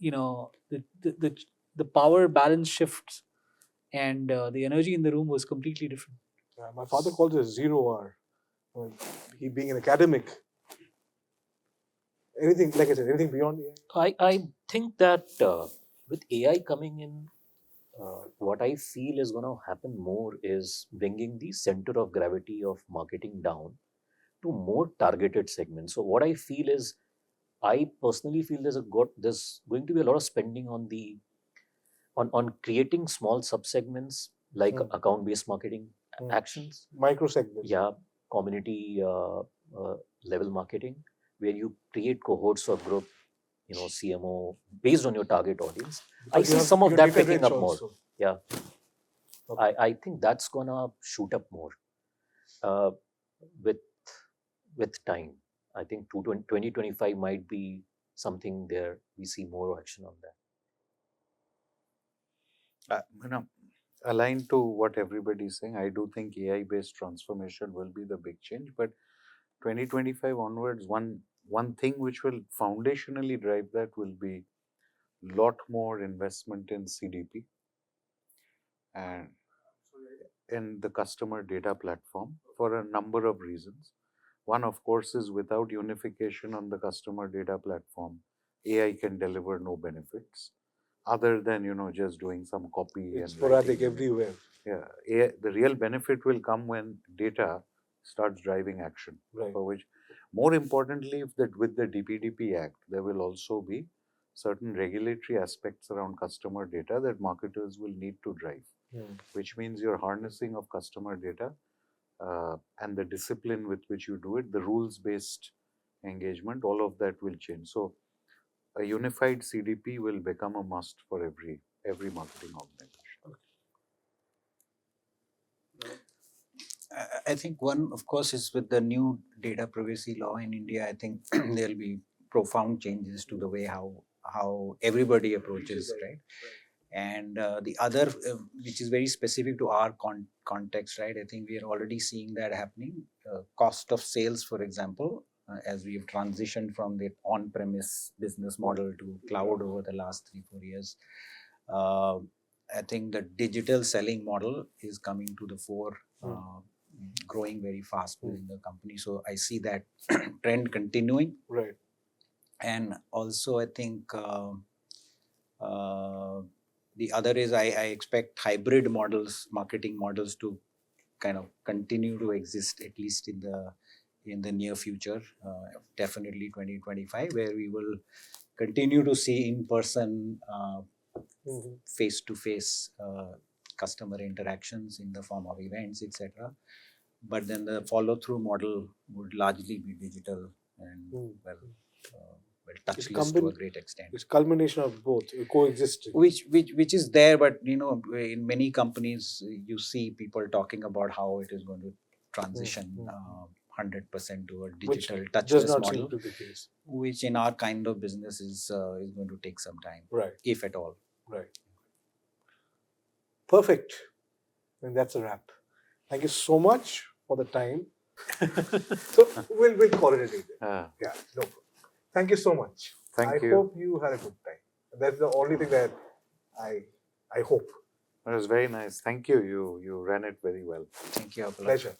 the power balance shifts, and the energy in the room was completely different.
my father calls it 0 hour. I mean, he being an academic. Anything, like I said, anything beyond AI?
I think that with AI coming in, what I feel is going to happen more is bringing the center of gravity of marketing down to more targeted segments. So what I feel is, I personally feel there's going to be a lot of spending on on creating small subsegments like
Hmm.
account-based marketing
Hmm.
actions,
Micro segments.
community level marketing, where you create cohorts or group, CMO based on your target audience. I
Because you
see
have
some of
your
that
data
picking
rich
up more.
also.
Yeah,
Okay.
I think that's gonna shoot up more uh, with time. I think 2025 might be something there. We see more action on that.
Aligned to what everybody is saying, I do think AI-based transformation will be the big change. But 2025 onwards, one thing which will foundationally drive that will be lot more investment in CDP and in the customer data platform for a number of reasons. One, of course, is without unification on the customer data platform, AI can deliver no benefits other than just doing some copy
It's
and
sporadic
writing.
everywhere.
Yeah, the real benefit will come when data starts driving action.
Right.
For which, more importantly, with the DPDP Act, there will also be certain regulatory aspects around customer data that marketers will need to drive, which means your harnessing of customer data and the discipline with which you do it, the rules-based engagement, all of that will change. So, a unified CDP will become a must for every marketing organization.
I think one, of course, is with the new data privacy law in India. I think there'll be profound changes to the way how everybody approaches, right? And the other, which is very specific to our context, right? I think we are already seeing that happening. Cost of sales, for example, as we have transitioned from the on-premise business model to cloud over the last 3-4 years. I think the digital selling model is coming to the fore, growing very fast within the company. So I see that trend continuing.
Right.
And also, I think the other is I expect hybrid models, marketing models, to kind of continue to exist at least in the near future. Definitely 2025, where we will continue to see in person,
Mhm.
face-to-face customer interactions in the form of events, etc. But then the follow-through model would largely be digital and
Mm.
well,
It's
touchless to a great extent.
It's culmination of both coexisting.
Which is there, but in many companies you see people talking about how it is going to transition 100% to a
Which
digital
does
touchless
not
model,
seem to be the case.
which in our kind of business is going to take some time,
Right,
if at all.
right. Perfect. And that's a wrap. Thank you so much for the time. So we'll call it a day then.
Ah,
Yeah, no problem. Thank you so much.
Thank
I
you.
hope you had a good time. That's the only thing that I hope.
it was very nice. Thank you. You ran it very well.
Thank you, Apalak.
Pleasure.